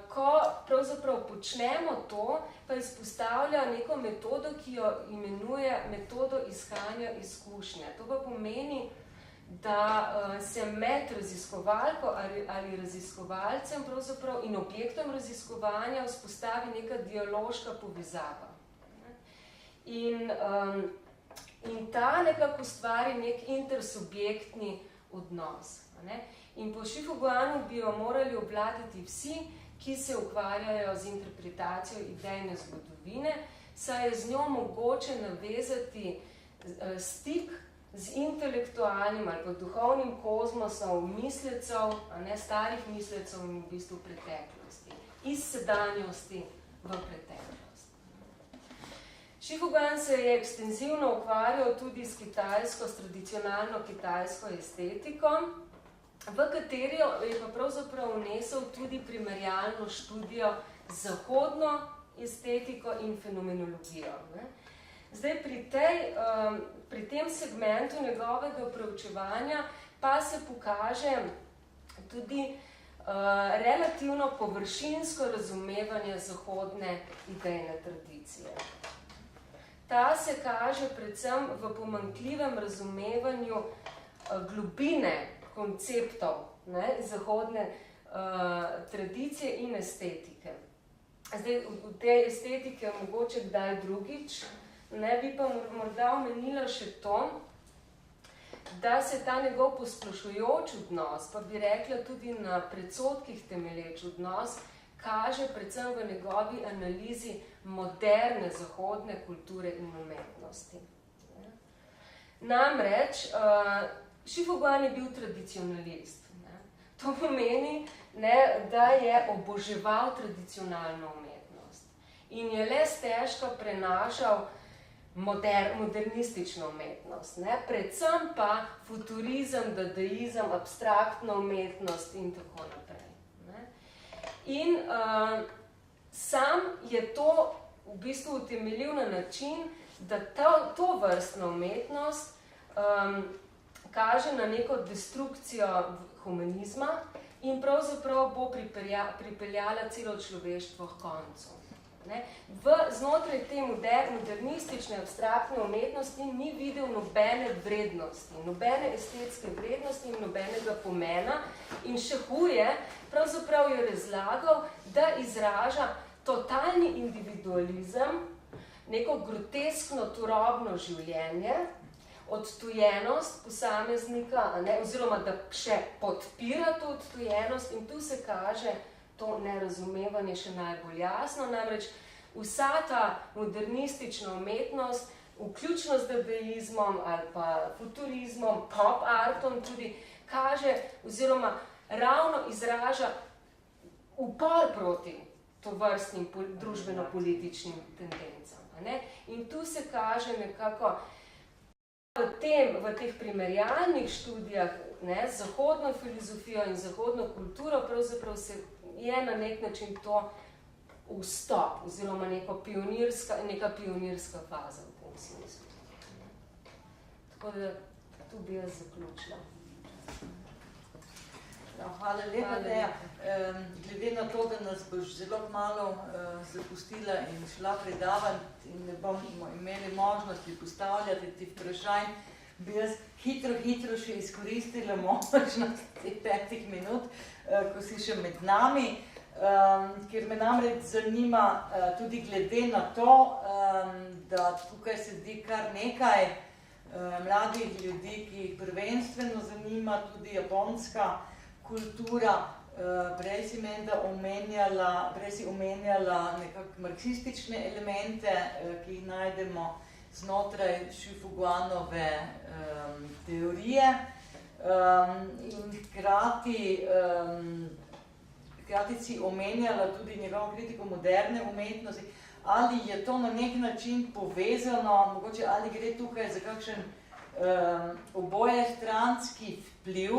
C: ko pravzaprav počnemo to, pa izpostavlja neko metodo, ki jo imenuje metodo iskanja izkušnje. To pa pomeni, da se med raziskovalko ali raziskovalcem pravzaprav in objektom raziskovanja vzpostavi neka dialoška povezava. In ta nekako ustvari nek intersubjektni odnos. In po Šifuguanu bi jo morali obvladati vsi, ki se ukvarjajo z interpretacijo idejne zgodovine, saj je z njo mogoče navezati stik z intelektualnim ali pa duhovnim kozmosom mislecev, starih mislecev in v bistvu preteklosti, iz sedanjosti v preteklost. Šifuguan se je ekstenzivno ukvarjal tudi s tradicionalno kitajsko estetiko, v kateri je pa pravzaprav vnesel tudi primerjalno študijo z zahodno estetiko in fenomenologijo. Zdaj, pri tem segmentu njegovega preučevanja pa se pokaže tudi relativno površinsko razumevanje zahodne idejne tradicije. Ta se kaže predvsem v pomanjkljivem razumevanju globine konceptov zahodne tradicije in estetike. Zdaj, v tej estetike je mogoče kdaj drugič, bi pa morda omenila še to, da se ta njegov posplošujoč odnos, pa bi rekla tudi na predsodkih temelječ odnos, kaže predvsem v njegovi analizi moderne zahodne kulture in umetnosti. Namreč, Šifuguan je bil tradicionalist. To pomeni, da je oboževal tradicionalno umetnost in je le stežka prenašal modernistično umetnost. Predvsem pa futurizem, dadaizem, abstraktno umetnost in tako naprej. In sam je to v bistvu utemeljil na način, da to vrstno umetnost kaže na neko destrukcijo humanizma in pravzaprav bo pripeljala celo človeštvo k koncu. Znotraj te modernistične abstraktne umetnosti ni videl nobene vrednosti, nobene estetske vrednosti in nobenega pomena in še huje, pravzaprav je razlagal, da izraža totalni individualizem, neko groteskno turobno življenje, odtujenost posameznika, oziroma da še podpira to odtujenost in tu se kaže to nerazumevanje še najbolj jasno. Namreč vsa ta modernistična umetnost, vključno z dadaizmom ali pa futurizmom, pop artom tudi, kaže oziroma ravno izraža upor proti tovrstnim družbeno-političnim tendencam. In tu se kaže nekako v teh primerjalnih študijah z zahodno filozofijo in zahodno kulturo pravzaprav se je na nek način to vstop oziroma neka pionirska faza v tem smislu. Tako da tu bi jaz zaključila.
A: Hvala lepa, Deja. Glede na to, da nas boš zelo malo zapustila in šla predavati in ne bomo imeli možnosti postavljati ti vprašanj, bi jaz hitro še izkoristila možnost teh 5 minut, ko si še med nami, ker me namreč zanima tudi glede na to, da tukaj sedi kar nekaj mladih ljudi, ki jih prvenstveno zanima tudi japonska kultura. Prej si omenjala nekako marksistične elemente, ki jih najdemo znotraj Šifuguanove teorije in hkrati si omenjala tudi njegovo kritiko moderne umetnosti. Ali je to na nek način povezano, mogoče ali gre tukaj za kakšen obojestranski vpliv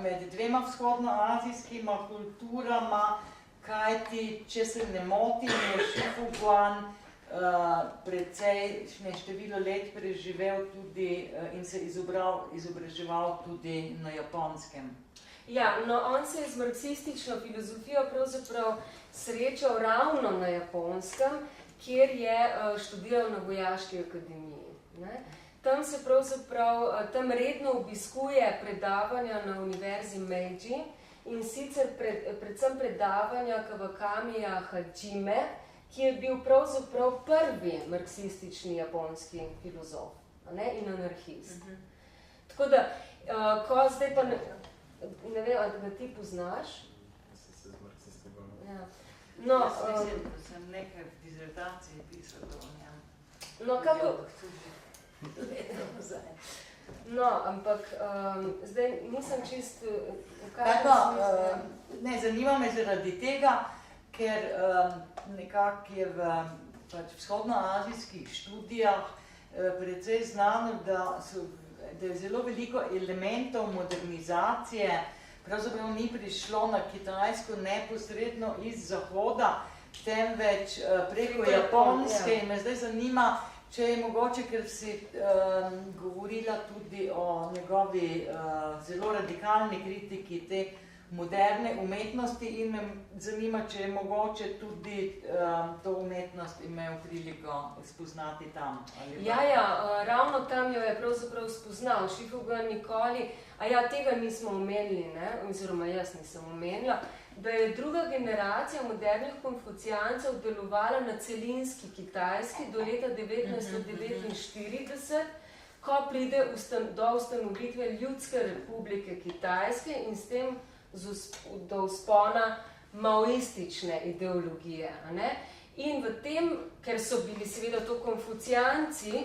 A: med dvema vzhodnoazijskima kulturama, kajti, če se ne motim, je Šifuguan precejšnje število let preživel tudi in se izobraževal tudi na Japonskem.
C: Ja, no, on se je z marksistično filozofijo pravzaprav srečal ravno na Japonskem, kjer je študiral na Vojaški akademiji. Ne? Tam se pravzaprav, tam redno obiskuje predavanja na univerzi Meiji in sicer predvsem predavanja Kawakamija Hajime, ki je bil pravzaprav prvi marksistični japonski filozof, ne, in anarhist. Tako da, ko zdaj pa ne vem, ali ga ti poznaš?
B: Se z marksisti bolj.
C: Ja. No,
A: Jaz mislim, da sem nekaj v dizertaciji pisal to o njem.
C: No, kako... No, ampak zdaj nisem čist...
A: Ne, zanima me zaradi tega, ker nekako je v vzhodnoazijskih študijah precej znano, da je zelo veliko elementov modernizacije, pravzaprav ni prišlo na Kitajsko neposredno iz Zahoda, temveč preko Japonske. In me zdaj zanima, če je mogoče, ker si govorila tudi o njegovi zelo radikalni kritiki te moderne umetnosti in me zanima, če je mogoče tudi to umetnost imel priliko spoznati tam.
C: Ja, ravno tam jo je pravzaprav spoznal. Shifuguan Nikoli, tega nismo omenili, ne? Oziroma jaz nisem omenila, da je druga generacija modernih konfucijancev delovala na celinski Kitajski do leta 1949, ko pride do ustanovitve Ljudske republike Kitajske in s tem do vzpona maoistične ideologije. Ne? In v tem, ker so bili seveda to konfucijanci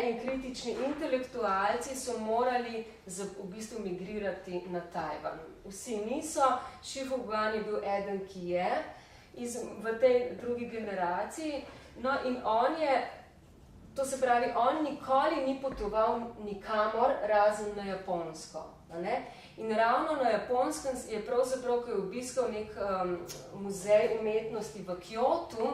C: in kritični intelektualci, so morali v bistvu migrirati na Tajvan. Vsi niso, Shifuguan je bil eden, ki je v tej drugi generaciji, no in on je, to se pravi, on nikoli ni potoval nikamor razen na Japonsko. Ne? In ravno na Japonskem je pravzaprav, ko je obiskal nek muzej umetnosti v Kyotu,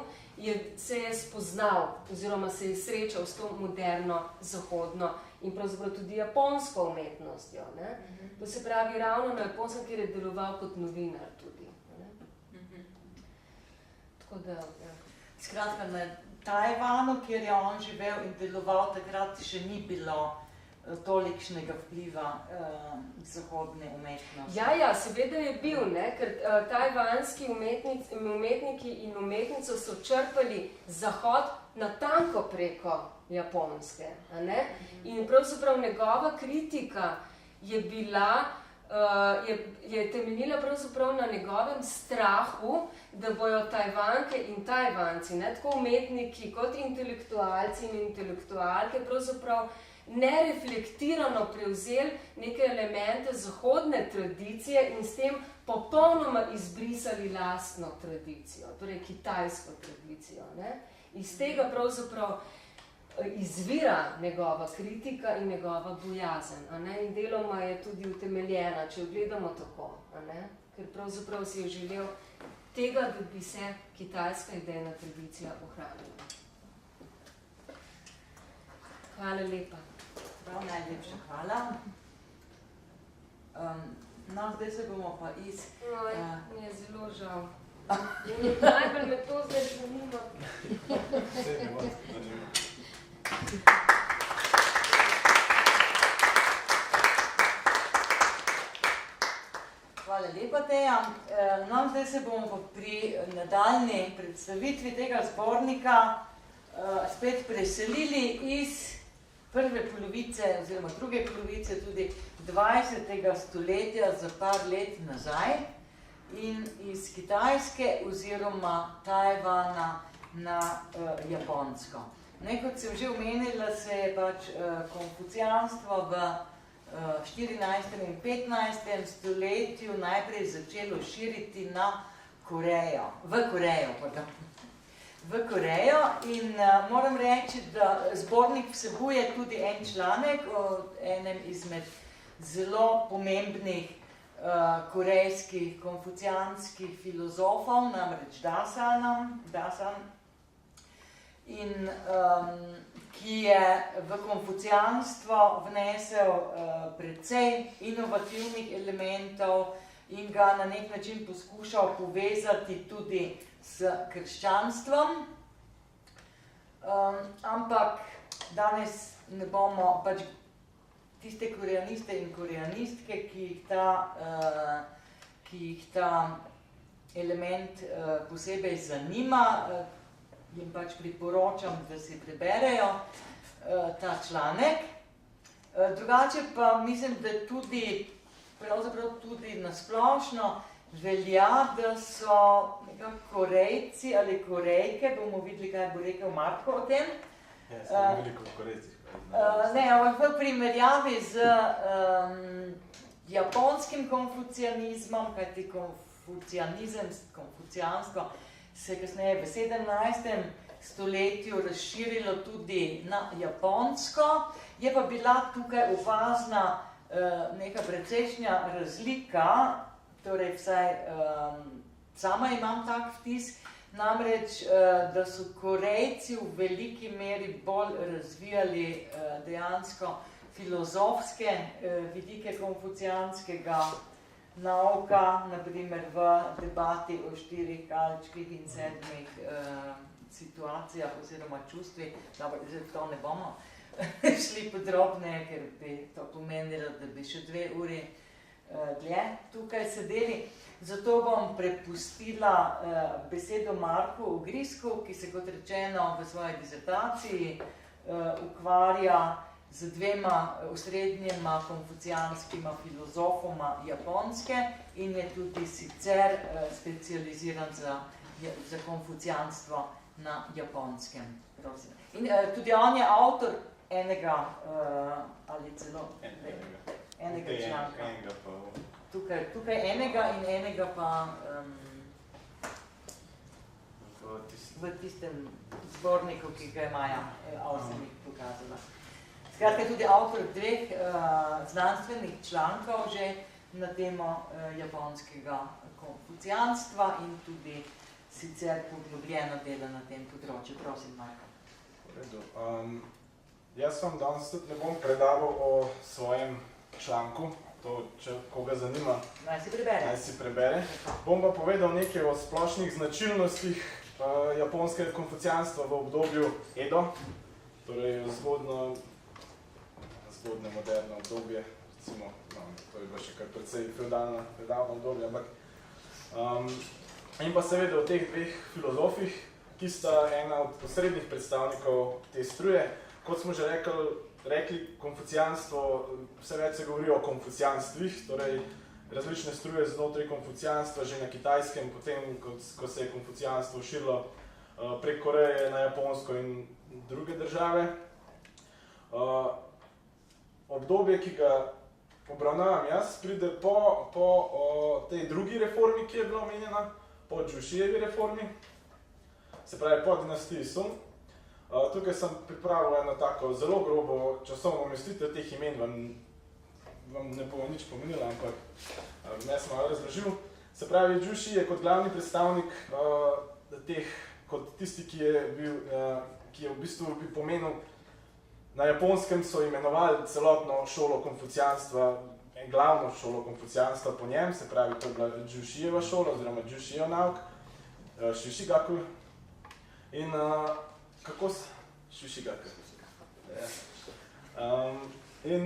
C: se je spoznal oziroma se je srečal s to moderno, zahodno in pravzaprav tudi japonsko umetnostjo. Ne? To se pravi ravno na Japonskem, kjer je deloval kot novinar tudi. Ne? Tako da, ja.
A: Skratka, na Tajvanu, kjer je on živel in deloval, takrat še ni bilo tolikšnega vpliva zahodne umetnosti.
C: Ja, seveda je bil, ne? Ker tajvanski umetniki in umetnice so črpali Zahod natanko preko Japonske. Ne? In pravzaprav njegova kritika je bila, je temeljila pravzaprav na njegovem strahu, da bojo Tajvanke in Tajvanci, ne? Tako umetniki kot intelektualci in intelektualke, pravzaprav nereflektirano prevzeli neke elemente zahodne tradicije in s tem popolnoma izbrisali lastno tradicijo, torej kitajsko tradicijo. Ne? Iz tega pravzaprav izvira njegova kritika in njegova bojazen. In deloma je tudi utemeljena, če jo gledamo tako. Ker pravzaprav si je želel tega, da bi se kitajska idejna tradicija ohranila. Hvala lepa.
A: Prav najlepša hvala. No, zdaj se bomo pa iz...
C: Mi je zelo žal. Najbolj me to zdaj zanima.
A: Hvala lepa, Teja. No, zdaj se bomo pa pri nadaljni predstavitvi tega zbornika spet preselili iz prve polovice oziroma druge polovice tudi 20. stoletja za par let nazaj in iz Kitajske oziroma Tajvana na Japonsko. Kot sem že omenila, se je pač konfucijanstvo v 14. in 15. stoletju najprej začelo širiti na v Korejo in moram reči, da zbornik vsebuje tudi en članek o enem izmed zelo pomembnih korejskih konfucijanskih filozofov, namreč Dasan. in ki je v konfucijanstvo vnesel precej inovativnih elementov in ga na nek način poskušal povezati tudi s krščanstvom. Ampak danes ne bomo pač tiste koreaniste in koreanistke, ki jih ta element posebej zanima, jim pač priporočam, da si preberejo ta članek. Drugače pa mislim, da tudi, pravzaprav tudi nasplošno velja, da so nekako Korejci ali Korejke, bomo videli, kaj bo rekel Marko o tem.
B: Ja, sem veliko v Korejcih.
A: Ne, ampak v primerjavi z japonskim konfucianizmom, kajti konfucijansko se kasneje v 17. stoletju razširilo tudi na japonsko, je pa bila tukaj opazna neka precejšnja razlika, torej vsaj sama imam tak vtis, namreč, da so Korejci v veliki meri bolj razvijali dejansko filozofske vidike konfucijanskega nauka, na primer v debati o 4 kalčkih in 7 situacijah oziroma čustvih. Dobro, zdaj to ne bomo šli podrobneje, ker bi to pomenilo, da bi še 2 uri dlje tukaj sedeli. Zato bom prepustila besedo Marku Ogrisku, ki se, kot rečeno, v svoji disertaciji ukvarja z 2 osrednjima konfucijanskima filozofoma japonske in je tudi sicer specializiran za konfucijanstvo na japonskem. In tudi on je avtor enega ali celo enega članka. Tukaj enega in enega pa v tistem zborniku, ki ga je Maja Avsenik pokazala. Skratka, tudi avtor 2 znanstvenih člankov že na temo japonskega konfucijanstva in tudi sicer poglobljeno dela na tem področju. Prosim, Marko.
B: Jaz vam danes tudi ne bom predaval o svojem članku, to, če koga zanima,
A: naj si
B: prebere. Bom pa povedal nekaj o splošnih značilnostih japonskega konfucijanstva v obdobju Edo, torej zgodnje moderno obdobje, recimo, to je bilo še kar precej feudalno obdobje, ampak in pa seveda o teh 2 filozofih, ki sta ena od osrednjih predstavnikov te struje. Kot smo že rekli, konfucijanstvo, vse več se govori o konfucijanstvih, torej različne struje znotraj konfucijanstva, že na Kitajskem, potem, ko se je konfucijanstvo širilo prek Koreje na Japonsko in druge države. Obdobje, ki ga obravnavam jaz, pride po tej drugi reformi, ki je bila omenjena, po Jušijevi reformi, se pravi po dinastiji Song. Tukaj sem pripravil eno tako zelo grobo časovno umestitev teh imen, vam ne bo nič pomenila, ampak ne sem malo razložil. Se pravi, Juši je kot glavni predstavnik teh, kot tisti, ki je v bistvu pomenil, na Japonskem so imenovali celotno šolo konfucijanstva, glavno šolo konfucijanstva po njem, se pravi, to je bila Jušijeva šola, oziroma Jušijev nauk, Shishigaku. In kako se? Shishigaku. In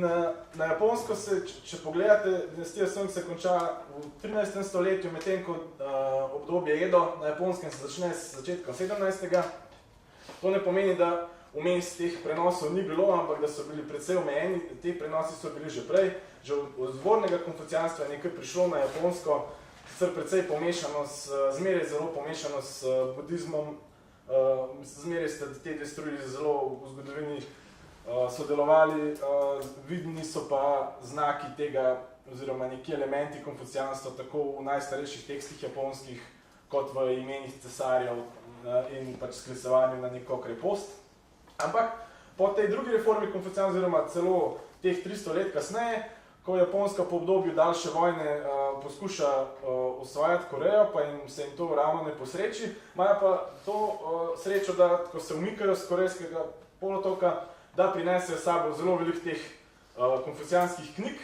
B: na Japonsko se, če pogledate, dinastija Song se konča v 13. stoletju, medtem ko obdobje Edo na Japonskem se začne s začetkom 17. To ne pomeni, da vmes teh prenosov ni bilo, ampak da so bili precej omejeni, te prenosi so bili že prej. Že od zvornega konfucijanstva je nekaj prišlo na Japonsko, sicer precej pomešano, zmeraj zelo pomešano s budizmom, zmeraj ste te 2 struji zelo v zgodovini sodelovali, vidni so pa znaki tega, oziroma neki elementi konfucijanstva, tako v najstarejših tekstih japonskih, kot v imenih cesarjev in pač sklicevanju na neko krepost. Ampak po tej drugi reformi konfucijanstva, oziroma celo teh 300 let kasneje, ko Japonska po obdobju daljše vojne poskuša osvajati Korejo, pa se jim to ravno ne posreči. Imajo pa to srečo, da ko se umikajo z korejskega polotoka, da prinesejo sabo zelo veliko teh konfucijanskih knjig,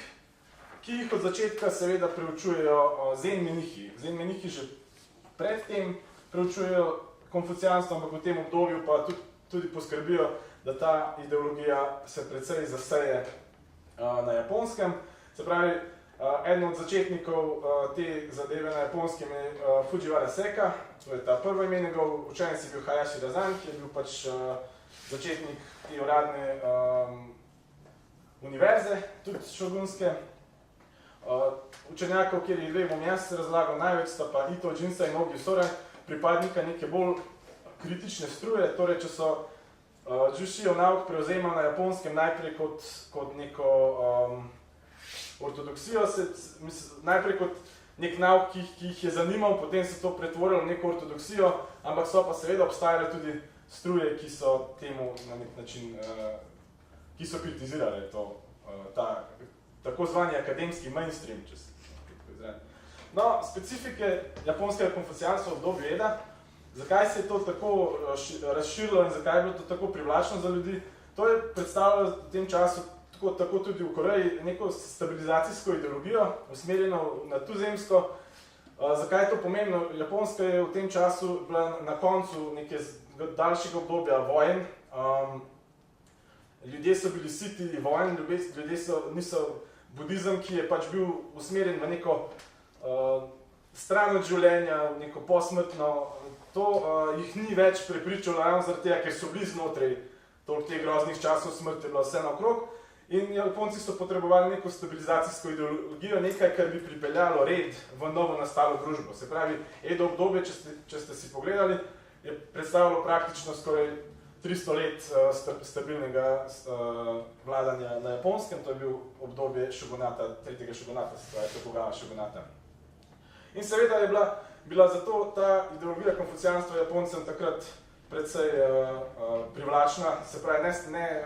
B: ki jih od začetka seveda preučujejo zen menihi. Zen menihi že predtem preučujejo konfucijanstvo, ampak v tem obdobju pa tudi poskrbijo, da ta ideologija se precej zaseje na Japonskem. Se pravi, eden od začetnikov te zadeve na Japonskem je Fujiwara Seka, to je ta prvo ime, njegov učenec je bil Hayashi Razan, ki je bil pač začetnik te uradne univerze, tudi šogunske. Učenjakov, kjer jih bom jaz razlagal največ, sta pa Ito Jinsa in Ogi Sora, pripadnika neke bolj kritične struje, torej če so Jushijev nauk prevzemal na Japonskem najprej kot neko ortodoksijo, najprej kot nek nauk, ki jih je zanimal, potem se to pretvorilo v neko ortodoksijo, ampak so pa seveda obstajale tudi struje, ki so temu na nek način, ki so kritizirale ta tako zvani akademski mainstream, če se tako izrazim. No, specifike japonskega konfucijanstva v obdobju Eda, zakaj se je to tako razširilo in zakaj je bilo to tako privlačno za ljudi, to je predstavljalo v tem času, tako tudi v Koreji, neko stabilizacijsko ideologijo, usmerjeno na tuzemsko. Zakaj je to pomembno? Japonska je v tem času bila na koncu neke daljšega obdobja vojen. Ljudje so bili siti vojen, niso budizem, ki je pač bil usmerjen v neko stran od življenja, neko posmrtno, to jih ni več prepričalo ravno zaradi tega, ker so bili znotraj teh groznih časov smrti, je bilo vse naokrog. In Japonci so potrebovali neko stabilizacijsko ideologijo, nekaj, kar bi pripeljalo red v novo nastalo družbo. Se pravi, Edo obdobje, če ste si pogledali, je predstavljalo praktično skoraj 300 let stabilnega vladanja na Japonskem, to je bil obdobje šogunata, tretjega šogunata, se pravi, Tokugawa šogunata. In seveda je bila zato ta ideologija konfucijanstva Japoncem takrat precej privlačna, se pravi, ne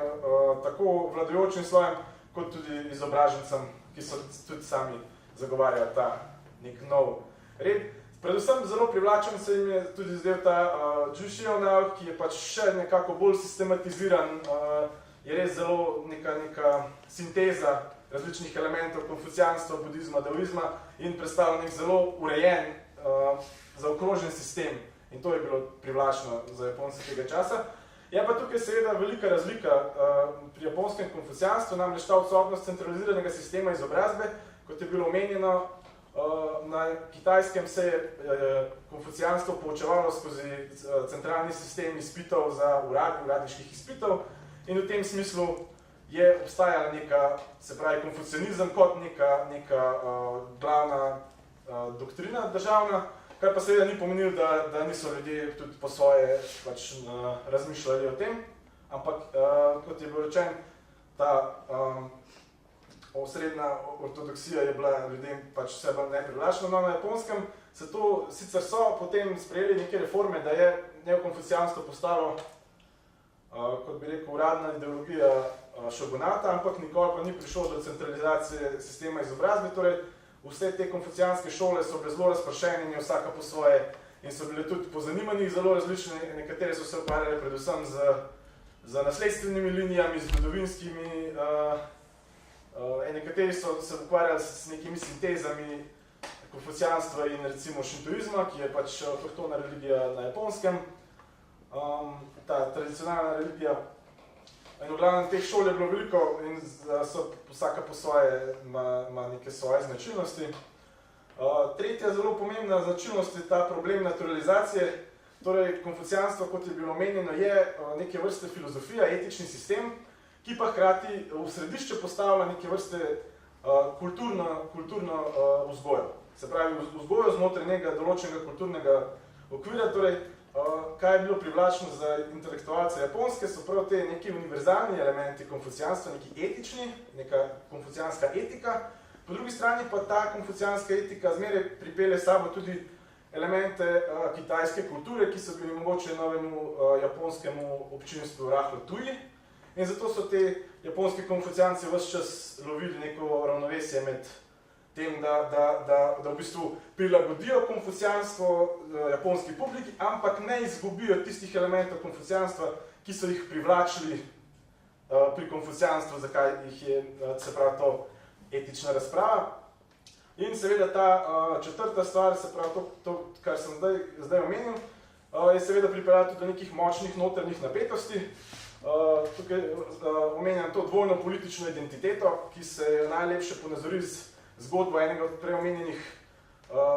B: tako vladajočim slojem, kot tudi izobražencem, ki so tudi sami zagovarjali ta nek nov red. Predvsem zelo privlačen se jim je tudi zdel ta Jushijev nauk, ki je pač še nekako bolj sistematiziran, je res zelo neka sinteza različnih elementov konfucijanstva, budizma, daoizma in predstavlja nek zelo urejen, zaokrožen sistem. In to je bilo privlačno za Japonce tega časa. Je pa tukaj seveda velika razlika pri japonskem konfucijanstvu, namreč ta odsotnost centraliziranega sistema izobrazbe, kot je bilo omenjeno, na Kitajskem se je konfucijanstvo poučevalo skozi centralni sistem izpitov za uradniških izpitov in v tem smislu je obstajala neka, se pravi, konfucianizem kot neka glavna doktrina državna, kar pa seveda ni pomenilo, da niso ljudje tudi po svoje pač razmišljali o tem, ampak kot je bilo rečen, ta osrednja ortodoksija je bila ljudem pač vse bolj neprivlačna. No, na Japonskem se to sicer so potem sprejeli neke reforme, da je neokonfucijanstvo postalo, kot bi rekel, uradna ideologija šogunata, ampak nikoli pa ni prišlo do centralizacije sistema izobrazbe, torej vse te konfucijanske šole so bile zelo razpršene in vsaka po svoje in so bile tudi po zanimanjih zelo različne, nekatere so se ukvarjale predvsem z nasledstvenimi linijami, zgodovinskimi, nekateri so se ukvarjali s nekimi sintezami konfucijanstva in recimo šintoizma, ki je pač avtohtona religija na Japonskem, ta tradicionalna religija. In v glavnem teh šol je bilo veliko in so vsaka po svoje ima neke svoje značilnosti. Tretja zelo pomembna značilnost je ta problem naturalizacije. Torej, konfucijanstvo, kot je bilo omenjeno, je neke vrste filozofija, etični sistem, ki pa hkrati v središče postavlja neke vrste kulturno vzgojo. Se pravi, vzgojo znotraj nekega določenega kulturnega okvira, torej, kaj je bilo privlačno za intelektualce Japonske, so prav te neki univerzalni elementi konfucijanstva, neki etični, neka konfucijanska etika, po drugi strani pa ta konfucijanska etika zmeraj pripelje sabo tudi elemente kitajske kulture, ki so bili mogoče novemu japonskemu občinstvu rahlo tuji. In zato so te japonski konfucijanci ves čas lovili neko ravnovesje tem, da v bistvu prilagodijo konfucijanstvo japonski publiki, ampak ne izgubijo tistih elementov konfucijanstva, ki so jih privlačili pri konfucijanstvu, zakaj jih je, se pravi, to etična razprava. In seveda ta četrta stvar, se pravi to kar sem zdaj omenil, je seveda pripeljati tudi do nekih močnih notranjih napetosti. Tukaj omenjam to dvojno politično identiteto, ki se najlepše ponazori z zgodbo enega od preomenjenih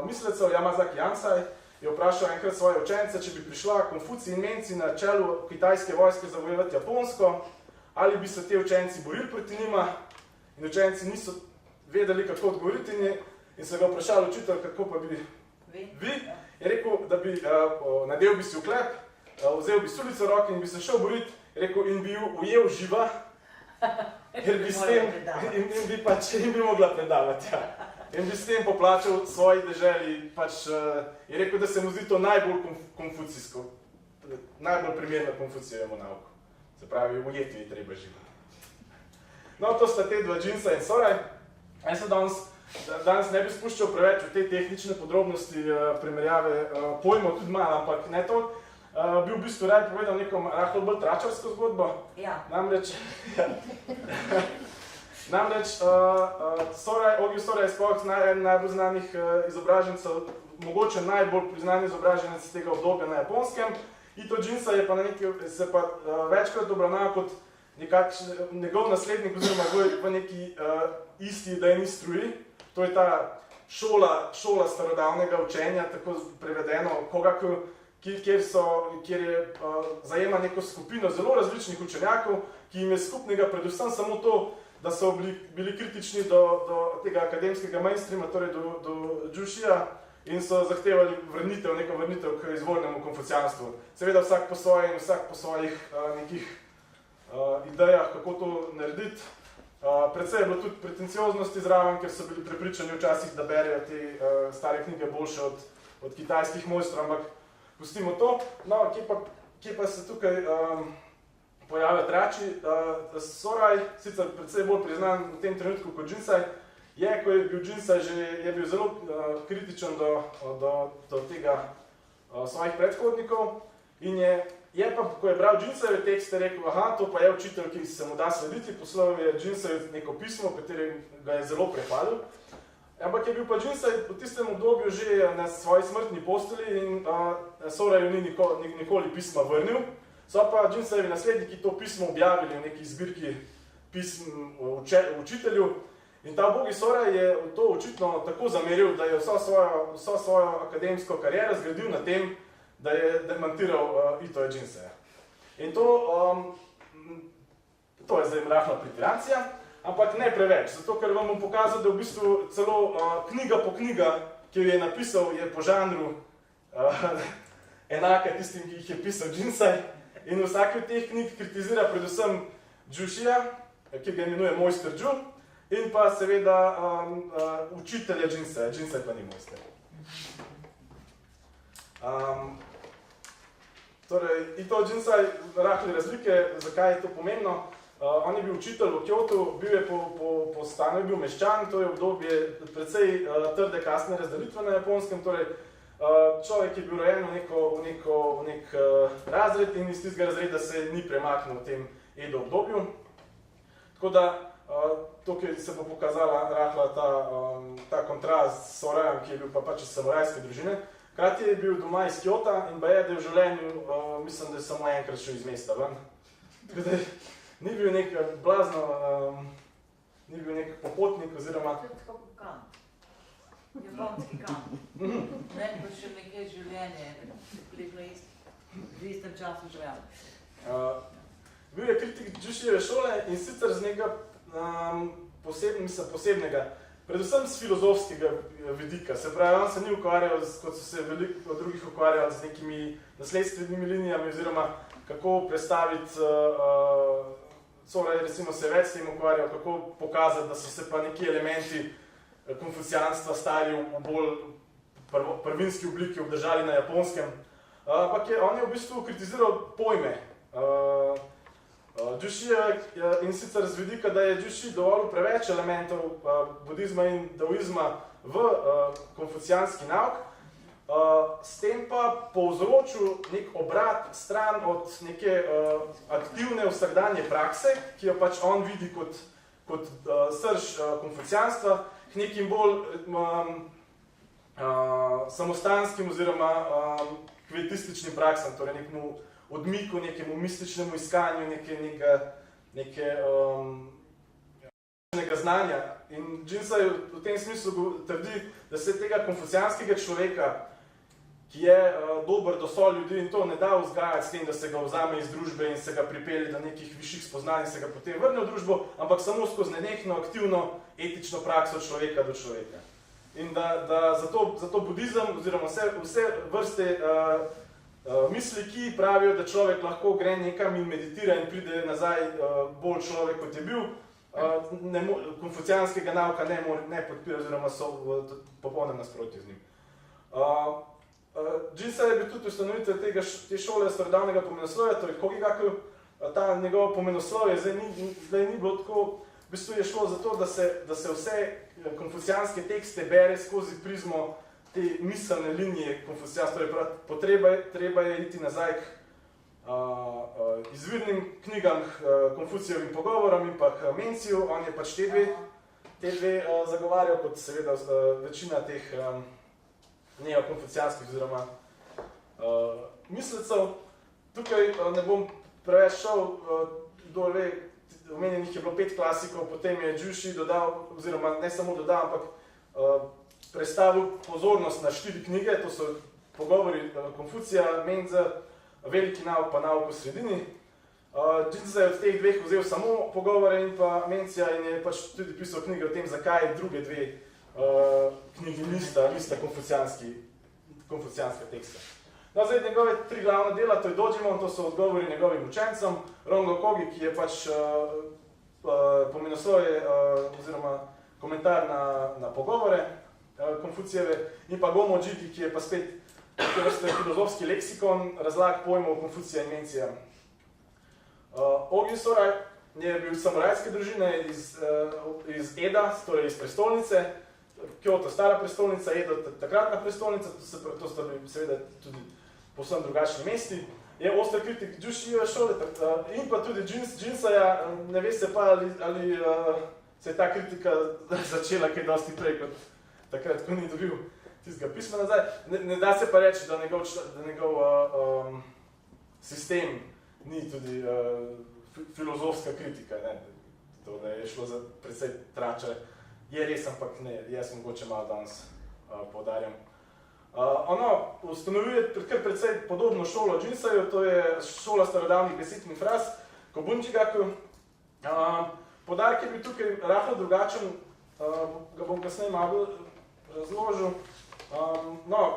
B: mislecev, Yamazaki Jansai, je vprašal enkrat svoje učence, če bi prišla Konfucij in Menci na čelu kitajske vojske zavojevati Japonsko, ali bi se te učenci borili proti njima, in učenci niso vedeli, kako odgovoriti in se ga vprašali učitelj, kako pa bi vi, je rekel, da bi nadel bi si uklep, vzel bi sulico v roke in bi se šel boriti, je rekel, in bi jo ujel živa, ker bi s tem, in bi mogla predavati, ja. In bi s tem poplačal svoji deželi, pač je rekel, da se mu zdi to najbolj konfucijsko, najbolj primerno Konfucijevemu nauku. Se pravi, ujeti je treba živo. No, to sta te dva Džinsa in Soraj. Jaz se danes ne bi spuščal preveč v te tehnične podrobnosti primerjave pojmov, tudi malo, ampak ne to. Bi v bistvu rad povedal neko rahlo bolj tračarsko zgodbo.
A: Ja.
B: Namreč Ogi Soraj je sploh najbolj znanih izobražencev, mogoče najbolj priznani izobraženec tega obdobja na Japonskem. Ito Džinsa je pa se pa večkrat obravnava kot njegov naslednik oziroma v neki isti idejni struji. To je ta šola starodavnega učenja, tako prevedeno, kjer je zajema neko skupino zelo različnih učenjakov, ki jim je skupnega predvsem samo to, da so bili kritični do tega akademskega mainstreama, torej do Džušija, in so zahtevali neko vrnitev k izvornemu konfucijanstvu. Seveda vsak po svoje in vsak po svojih nekih idejah, kako to narediti. Predvsej je bilo tudi pretencioznosti zraven, ker so bili prepričani včasih, da berejo te stare knjige boljše od kitajskih mojstrov, ampak pustimo to. No, kje pa se tukaj pojavlja trači? Soraj, sicer predvsej bolj priznan v tem trenutku kot Džinsaj, ko je bil Džinsaj je bil zelo kritičen do tega svojih predhodnikov in je pa, ko je bral Džinsajeve tekste, rekel, aha, to pa je učitelj, ki se mu da slediti, poslal je Džinsaj neko pismo, v katerem ga je zelo prehvalil. Ampak je bil pa Džinsaj v tistem obdobju že na svoji smrtni posteli in Soraju ni nikoli pisma vrnil. So pa Džinsajevi nasledniki to pismo objavili v neki zbirki pism učitelju. In ta ubogi Soraj je to očitno tako zameril, da je vso svojo akademsko kariero zgradil na tem, da je demantiral Itoja Džinsaja. In to je zdaj rahla pretirancija, ampak ne preveč, zato ker vam bom pokazal, da v bistvu celo knjiga po knjiga, ki jo je napisal, je po žanru enaka tistim, ki jih je pisal Džinsaj. In vsaki od teh knjig kritizira predvsem Džušija, ki ga imenuje mojster Džu, in pa seveda učitelja Džinsaja. Džinsaj pa ni mojster. Torej, Ito Džinsaj, rahli razlike, zakaj je to pomembno. On je bil učitelj v Kyotu, bil je po stanu, je bil meščan, to je obdobje precej trde kasne razdelitve na Japonskem, torej človek je bil rojen v nek razred in iz tistega razreda se ni premaknil v tem Edo obdobju. Tako da tukaj se bo pokazala rahla ta kontrast s Sorajem, ki je bil pa pač iz samurajske družine. Hkrati je bil doma iz Kyota in baje, da je v življenju, mislim, da je samo enkrat šel iz mesta ven. Tako da ni bil nek blazno, ni bil nek popotnik oziroma...
A: To je tako kot Kant. Japonski Kant. Ne, pa še nekaj življenje, približno v istem času življenja.
B: Bil je kritik Džušijeve šole in sicer z nekega posebnega, predvsem z filozofskega vidika. Se pravi, on se ni ukvarjal, kot so se veliko drugih ukvarjali, z nekimi nasledstvenimi linijami oziroma kako predstaviti, Soraj recimo se več s tem ukvarjal, kako pokazati, da so se pa neki elementi konfucijanstva stari v bolj prvinski obliki obdržali na Japonskem. Ampak on je v bistvu kritiziral pojme. Džušija in sicer z vidika, da je Džuši dovolj preveč elementov budizma in daoizma v konfucijanski nauk, s tem pa povzročil nek obrat stran od neke aktivne vsakdanje prakse, ki jo pač on vidi kot srž konfucijanstva, k nekim bolj samostanskim oziroma kvietističnim praksam, torej nekemu odmiku, nekemu mističnemu iskanju nekega znanja. In Jinsei v tem smislu trdi, da se tega konfucijanskega človeka, ki je dober do soljudi in to ne da vzgajati s tem, da se ga vzame iz družbe in se ga pripelje do nekih višjih spoznanj in se ga potem vrne v družbo, ampak samo skozi nenehno, aktivno, etično prakso človeka do človeka. In da zato budizem oziroma vse vrste misli, ki pravijo, da človek lahko gre nekam in meditira in pride nazaj bolj človek, kot je bil, konfucijanskega nauka ne podpira oziroma so v popolnem nasprotju z njim. Jinsei je bil tudi ustanovitelj te šole starodavnega pomenoslovja, torej Kogigaku. Ta njegovo pomenoslovje zdaj ni bilo tako, v bistvu je šlo za to, da se vse konfucijanske tekste bere skozi prizmo te miselne linije konfucijanstva, torej treba je iti nazaj k izvirnim knjigam, Konfucijevim pogovorom in pa k Menciju. On je pač te dve zagovarjal, kot seveda večina teh neokonfucijanskih oziroma mislecev. Tukaj ne bom preveč šel, kdo ve, omenjenih je bilo 5 klasikov, potem je Džuši dodal, oziroma ne samo dodal, ampak prestavil pozornost na 4 knjige, to so pogovori Konfucija, Menza, Veliki nauk pa nauk v sredini. Jinsei je od teh dveh vzel samo pogovore in pa Mencija in je pač tudi pisal knjige o tem, zakaj druge dve knjigi nista konfucijanska teksta. No, zdaj njegove 3 glavne dela, to je Dojimon, to so odgovori njegovim učencem, Rongo Kogi, ki je pač pomenoslovje oziroma komentar na pogovore Konfucijeve, in pa Gomo Jiki, ki je pa spet filozofski leksikon razlag pojmov Konfucija in Mencija. Ogi Soraj je bil samurajske družine iz Eda, torej iz prestolnice, Kyoto stara prestolnica, Edo takratna prestolnica, to sta bili seveda tudi povsem drugačni mesti. Je oster kritik Džušijeve šole in pa tudi Jinseja, ne ve se pa, ali se je ta kritika začela kaj dosti prej, kot takrat, ko ni dobil tistega pisma nazaj. Ne da se pa reči, da njegov sistem ni tudi filozofska kritika, to, da je šlo za precej trače. Je res, ampak ne, jaz mogoče malo danes poudarjam. Ustanovil je kar precej podobno šolo Jinseju, to je šola starodavnih besednih fraz, Kobunjigaku. Poudarek je bil tukaj rahlo drugačen, ga bom kasneje malo razložil.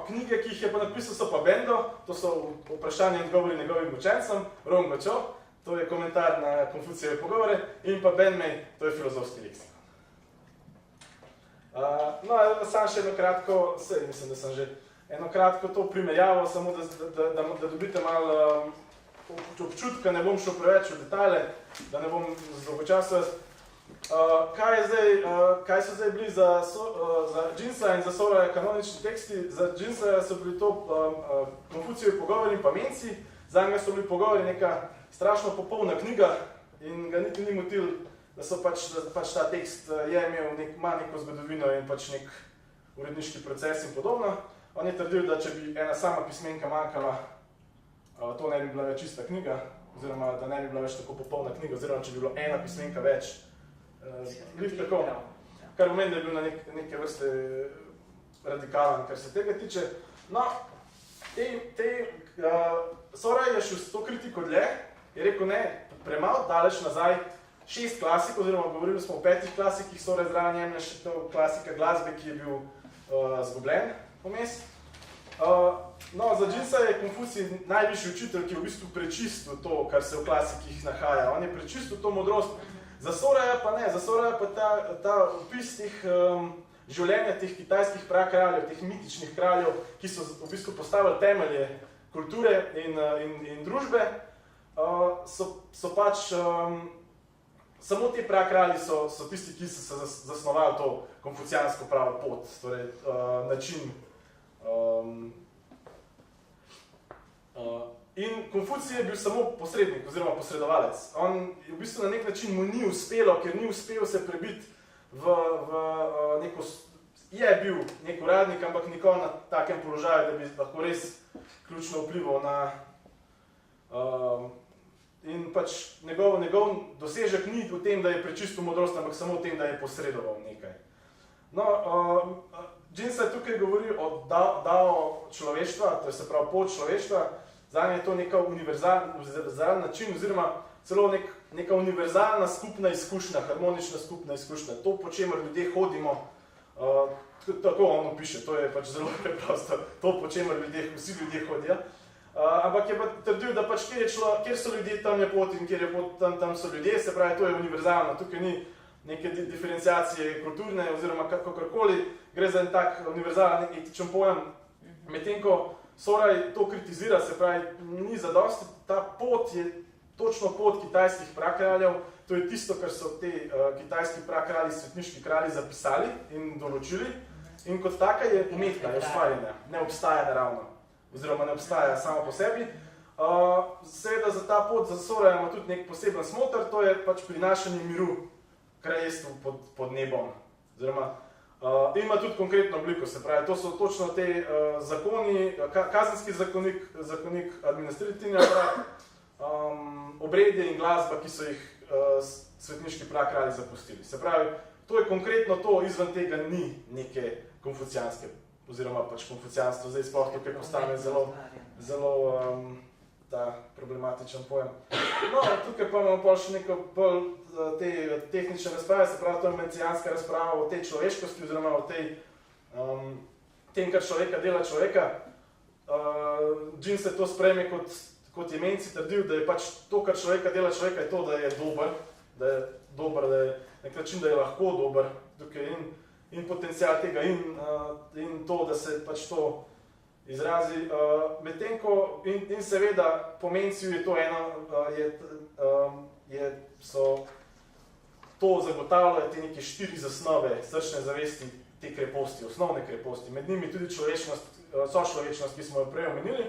B: Knjige, ki jih je pa napisal, so pa Bendo, to so vprašanje in odgovori njegovim učencem, Rongo Cho, to je komentar na Konfucijeve pogovore, in pa Benmei, to je filozofski leksikon. Sam še eno kratko, mislim, da sem že eno kratko to primerjavo, samo da dobite malo občutka, ne bom šel preveč v detajle, da ne bom zdolgočasil. Kaj so zdaj bili za Jinseja in za Soraja kanonični teksti? Za Jinseja so bili to Konfucijevi pogovori in pa Menci, za njega so bili pogovori neka strašno popolna knjiga in ga niti ni motil, da so pač ta tekst je imel neko zgodovino in pač nek uredniški proces in podobno. On je trdil, da če bi ena sama pismenka manjkala, to ne bi bila več čista knjiga, oziroma da ne bi bila več tako popolna knjiga, oziroma če bi bilo ena pismenka več, tako, kar pomeni, da je bil na neke vrste radikalen, kar se tega tiče. No, Soraj je šel s to kritiko dlje, je rekel ne, premalo daleč nazaj, 6 klasik, oziroma govorili smo o 5 klasikih, Soraj zraven jemlje še to klasika glasbe, ki je bil zgubljen vmes. Za Jinseja je Konfucij najvišji učitelj, ki je v bistvu prečistil to, kar se v klasikih nahaja. On je prečistil to modrost. Za Soraja pa ne, za Soraja pa ta opis teh življenja teh kitajskih prakraljev, teh mitičnih kraljev, ki so v bistvu postavili temelje kulture in družbe, so pač samo te prakralji so tisti, ki so se zasnovali to konfucijansko pravo pot, torej način. In Konfucij je bil samo posrednik oziroma posredovalec. On v bistvu na nek način mu ni uspelo, ker ni uspel se prebiti v neko, je bil nek uradnik, ampak nikoli na takem položaju, da bi lahko res ključno vplival na in pač njegov dosežek ni v tem, da je prečistil modrost, ampak samo v tem, da je posredoval nekaj. No, Džinsa je tukaj govoril o dao človeštva, to je se pravi pot človeštva. Zanje je to neka univerzalen način oziroma celo neka univerzalna skupna izkušnja, harmonična skupna izkušnja. To, po čemer ljudje hodimo, tako on opiše, to je pač zelo preprosto, to, po čemer vsi ljudje hodijo. Ampak je pa trdil, da pač kjer so ljudje, tam je pot in kjer je pot, tam so ljudje, se pravi, to je univerzalno, tukaj ni neke diferenciacije kulturne oziroma kakorkoli, gre za en tak univerzalen etičen pojem, medtem ko Soraj to kritizira, se pravi, ni zadosti, ta pot je točno pot kitajskih prakraljev, to je tisto, kar so te kitajski prakralji, svetniški kralji zapisali in določili in kot taka je umetna, je ustvarjena, ne obstaja naravno, oziroma ne obstaja samo po sebi. Seveda za ta pot za Soraja ima tudi nek poseben smoter, to je pač prinašanje miru kraljestvu pod nebom, oziroma ima tudi konkretno obliko, se pravi, to so točno te zakoni, kazenski zakonik, administrativni aparat, obredje in glasba, ki so jih svetniški prakralji zapustili. Se pravi, to je konkretno to, izven tega ni neke konfucijanske, oziroma pač konfucijanstvo, zdaj sploh tukaj postane zelo problematičen pojem. No, tukaj pa imamo pa še neko bolj te tehnične razprave, se pravi, to je mencijanska razprava o tej človeškosti, oziroma o tem, kar človeka dela človeka. Džin se to sprejme kot je Menci trdil, da je pač to, kar človeka dela človeka, je to, da je dober, da je nek način, da je lahko dober, tukaj in potencial tega in to, da se pač to izrazi. Medtem ko, in seveda, po Menciju je to so to zagotavljajo te neke 4 zasnove srčne zavesti, te kreposti, osnovne kreposti. Med njimi tudi sočlovečnost, ki smo jo prej omenili.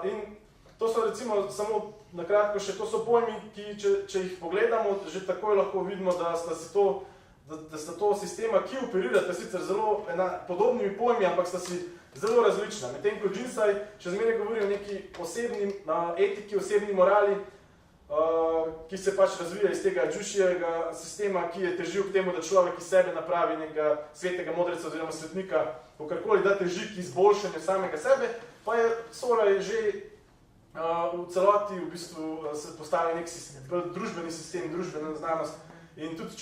B: In to so recimo samo na kratko še, to so pojmi, ki, če jih pogledamo, že takoj lahko vidimo, da sta to sistema, ki operirata sicer zelo podobnimi pojmi, ampak sta si zelo različna. Medtem ko Džinsaj še zmeraj govori o neki osebni etiki, osebni morali, ki se pač razvija iz tega Džušijevega sistema, ki je težil k temu, da človek iz sebe napravi nekega svetega modreca oziroma svetnika, kakorkoli da teži k izboljšanju samega sebe, pa je Soraj že v celoti v bistvu se postavi nek družbeni sistem, družbena znanost in tudi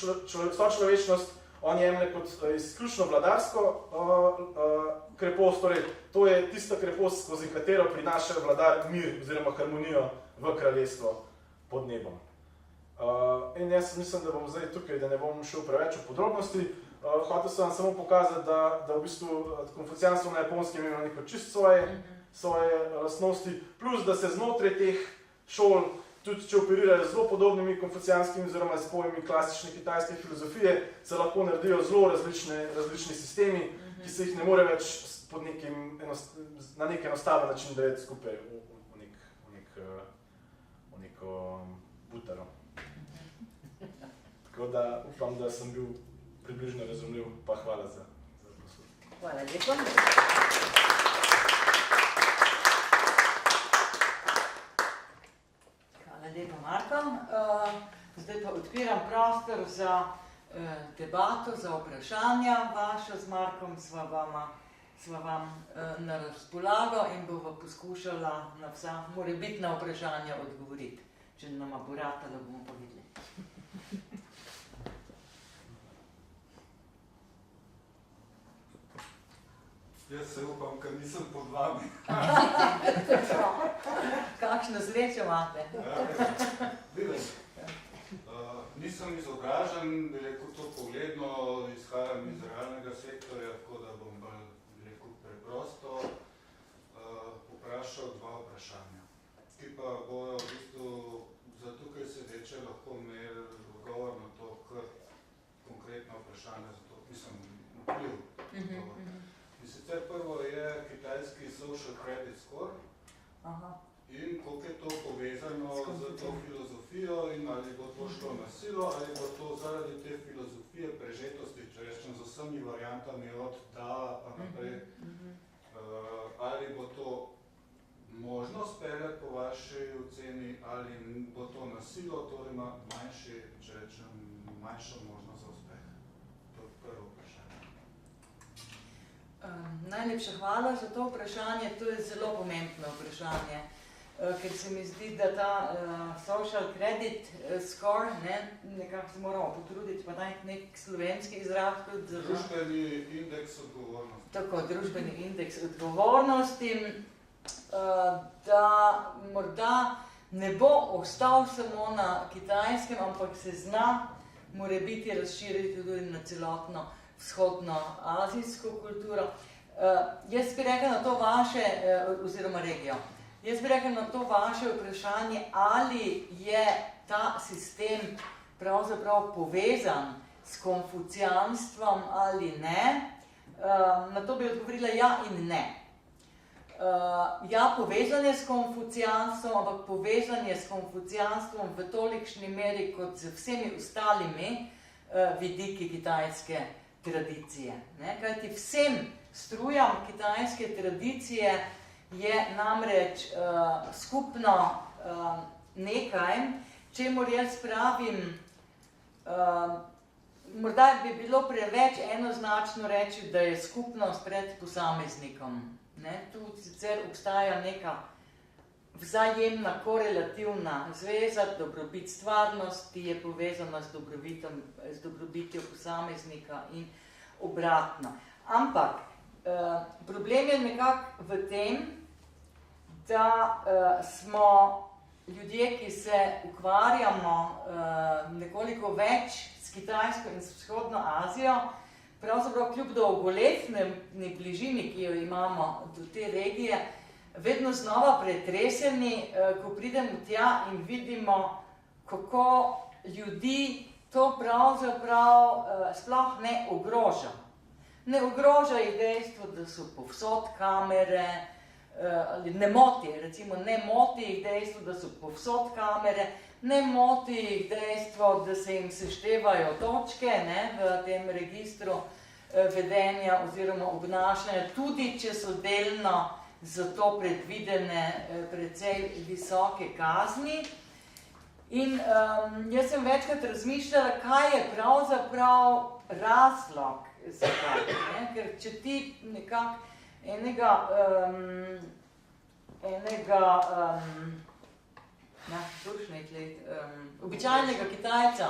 B: sočlovečnost on jemlje kot izključno vladarsko krepost, torej to je tista krepost, skozi katero prinaša vladar mir oziroma harmonijo v kraljestvo pod nebom. In jaz mislim, da bom zdaj tukaj, da ne bom šel preveč v podrobnosti. Hotel sem vam samo pokazati, da v bistvu konfucijanstvo na Japonskem ima neko čist svoje lastnosti, plus da se znotraj teh šol, tudi če operirajo zelo podobnimi konfucijanskimi oziroma s pojmi klasične kitajske filozofije, se lahko naredijo zelo različni sistemi, ki se jih ne more več na nek enostaven način dajeti skupaj v neko butaro. Tako da upam, da sem bil približno razumljiv, pa hvala za poslušanje.
A: Hvala lepa. Hvala lepa, Marko. Zdaj pa odpiram prostor za debato, za vprašanja. Vaša z Markom sva vam na razpolago in bova poskušala na vsa morebitna vprašanja odgovoriti. Če nama bo ratalo, bomo pa videli.
D: Jaz se upam, ker nisem pod vami.
A: Kakšno srečo imate?
D: Nisem izobražen, bi rekel to pogledno, izhajam iz realnega sektorja, tako da bom rekel preprosto vprašal 2 vprašanja, ki pa bojo v bistvu če lahko imeli odgovor na to kar konkretno vprašanje, zato nisem vpliv. In sicer prvo je kitajski social credit score.
A: Aha.
D: In koliko je to povezano z to filozofijo in ali bo to šlo na silo, ali bo to zaradi te filozofije prežetosti, če rečem, z vsemi variantami od da pa naprej, ali bo to možno speljati po vaši oceni, ali bo to na silo, torej ima manjši, če rečem, manjšo možnost za uspeh. To je prvo vprašanje.
A: Najlepša hvala za to vprašanje, to je zelo pomembno vprašanje. Ker se mi zdi, da ta social credit score, nekako se moramo potruditi, pa najti nek slovenski izraz.
D: Družbeni indeks odgovornosti.
A: Tako, družbeni indeks odgovornosti, da morda ne bo ostal samo na Kitajskem, ampak se zna morebiti razširiti tudi na celotno vzhodnoazijsko kulturo. Jaz bi rekla na to vaše, oziroma regijo, jaz bi rekla na to vaše vprašanje, ali je ta sistem pravzaprav povezan s konfucijanstvom ali ne. Na to bi odgovorila ja in ne. Ja, povezan je s konfucijanstvom, ampak povezan je s konfucijanstvom v tolikšni meri kot z vsemi ostalimi vidiki kitajske tradicije. Kajti vsem strujam kitajske tradicije je namreč skupno nekaj, čemur jaz pravim, morda bi bilo preveč enoznačno reči, da je skupnost pred posameznikom. Tu sicer obstaja neka vzajemna korelativna zveza, dobrobit stvarnosti je povezana z dobrobitjo posameznika in obratno. Ampak problem je nekako v tem, da smo ljudje, ki se ukvarjamo nekoliko več s Kitajsko in s vzhodno Azijo, pravzaprav kljub dolgoletni bližini, ki jo imamo do te regije, vedno znova pretreseni, ko pridemo tja in vidimo, kako ljudi to pravzaprav sploh ne ogroža. Ne ogroža jih dejstvo, da so povsod kamere, ali ne moti, recimo ne moti jih dejstvo, da so povsod kamere, ne moti jih dejstvo, da se jim seštevajo točke v tem registru vedenja oziroma obnašanja, tudi če so delno za to predvidene precej visoke kazni. In jaz sem večkrat razmišljala, kaj je pravzaprav razlog za kaj. Ker če ti nekako običajnega Kitajca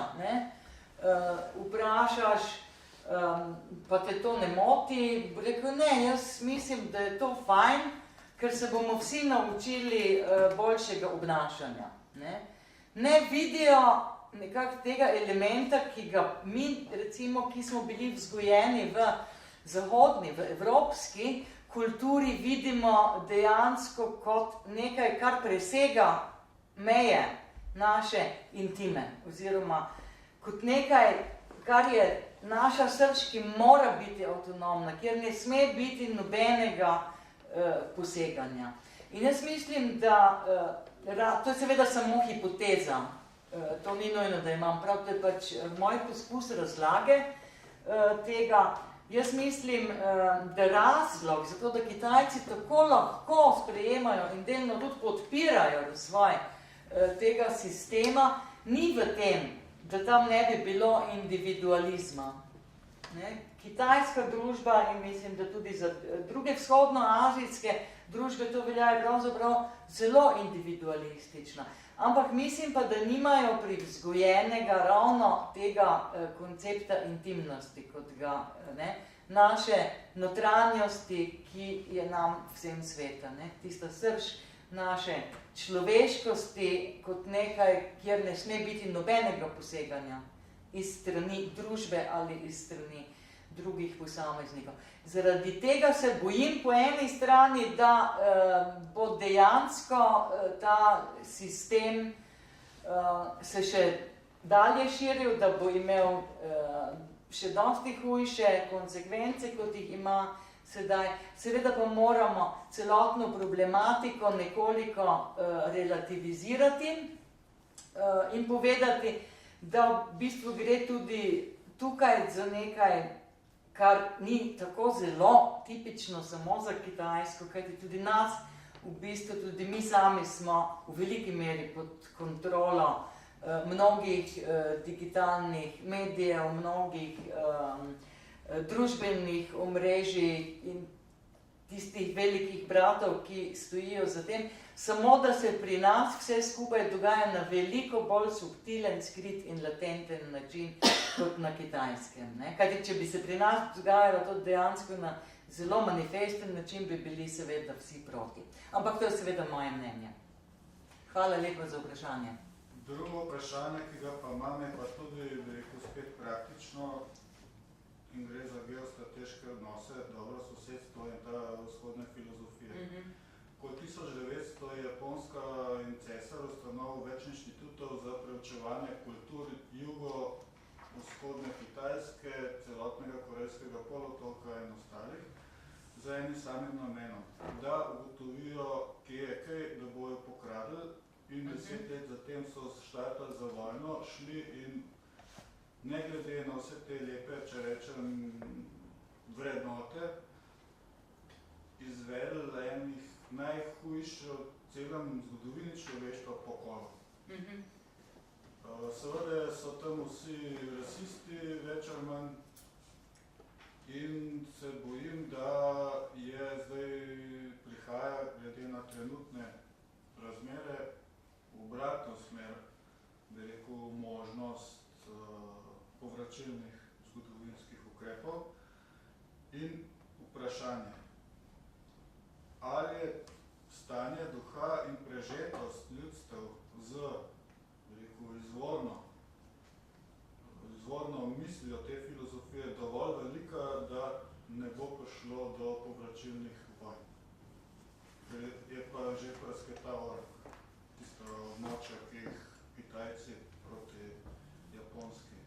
A: vprašaš, pa te to ne moti, bo rekel, ne, jaz mislim, da je to fajn, ker se bomo vsi naučili boljšega obnašanja. Ne vidijo nekako tega elementa, ki ga mi, recimo, ki smo bili vzgojeni v zahodni, v evropski kulturi, vidimo dejansko kot nekaj, kar presega meje naše intime, oziroma kot nekaj, kar je naša srč, ki mora biti avtonomna, kjer ne sme biti nobenega poseganja. In jaz mislim, da to je seveda samo hipoteza, to ni nujno, da imam prav, to je pač moj poskus razlage tega. Jaz mislim, da razlog za to, da Kitajci tako lahko sprejemajo in delno tudi podpirajo razvoj tega sistema, ni v tem, da tam ne bi bilo individualizma. Kitajska družba in mislim, da tudi za druge vzhodnoazijske družbe to velja pravzaprav zelo individualistična. Ampak mislim pa, da nimajo privzgojenega ravno tega koncepta intimnosti, kot ga naše notranjosti, ki je nam vsem sveta. Tista srž naše človeškosti kot nekaj, kjer ne sme biti nobenega poseganja iz strani družbe ali iz strani drugih posameznikov. Zaradi tega se bojim po eni strani, da bo dejansko ta sistem se še dalje širil, da bo imel še dosti hujše konsekvence, kot jih ima sedaj. Seveda pa moramo celotno problematiko nekoliko relativizirati in povedati, da v bistvu gre tudi tukaj za nekaj, kar ni tako zelo tipično samo za Kitajsko, kajti tudi nas, v bistvu tudi mi sami smo v veliki meri pod kontrolo mnogih digitalnih medijev, mnogih družbenih omrežij in tistih velikih bratov, ki stojijo za tem, samo da se pri nas vse skupaj dogaja na veliko bolj subtilen, skrit in latenten način kot na Kitajskem. Ne? Kajti, če bi se pri nas dogajalo to dejansko na zelo manifesten način, bi bili seveda vsi proti. Ampak to je seveda moje mnenje. Hvala lepa za vprašanje.
D: Drugo vprašanje, ki ga pa imam, je pa tudi, rekel, spet praktično in gre za geostrateške odnose, dobro sosedstvo in ta vzhodne filozofije. Kot 1900 je Japonska in cesar ustanovil več inštitutov za preučevanje kultur jugo-vzhodne Kitajske, celotnega korejskega polotoka in ostalih, za enim samim namenom, da ugotovijo, kje je kaj, da bojo pokradli in 10 let zatem so štartali za vojno, šli in ne glede na vse te lepe, če rečem, vrednote, izvedli enih najhujših v celem zgodovini človeštva pokolov. Seveda so tam vsi rasisti, več ali manj, in se bojim, da je zdaj prihaja, glede na trenutne razmere, v obratno smer, bi rekel, možnost povračilnih zgodovinskih ukrepov. In vprašanje, ali je stanje duha in prežetost ljudstev z, bi rekel, izvorno mislijo te filozofije dovolj velika, da ne bo prišlo do povračilnih vojn. Je pa že prasketalo tisto območje, ki jih Kitajci proti Japonski.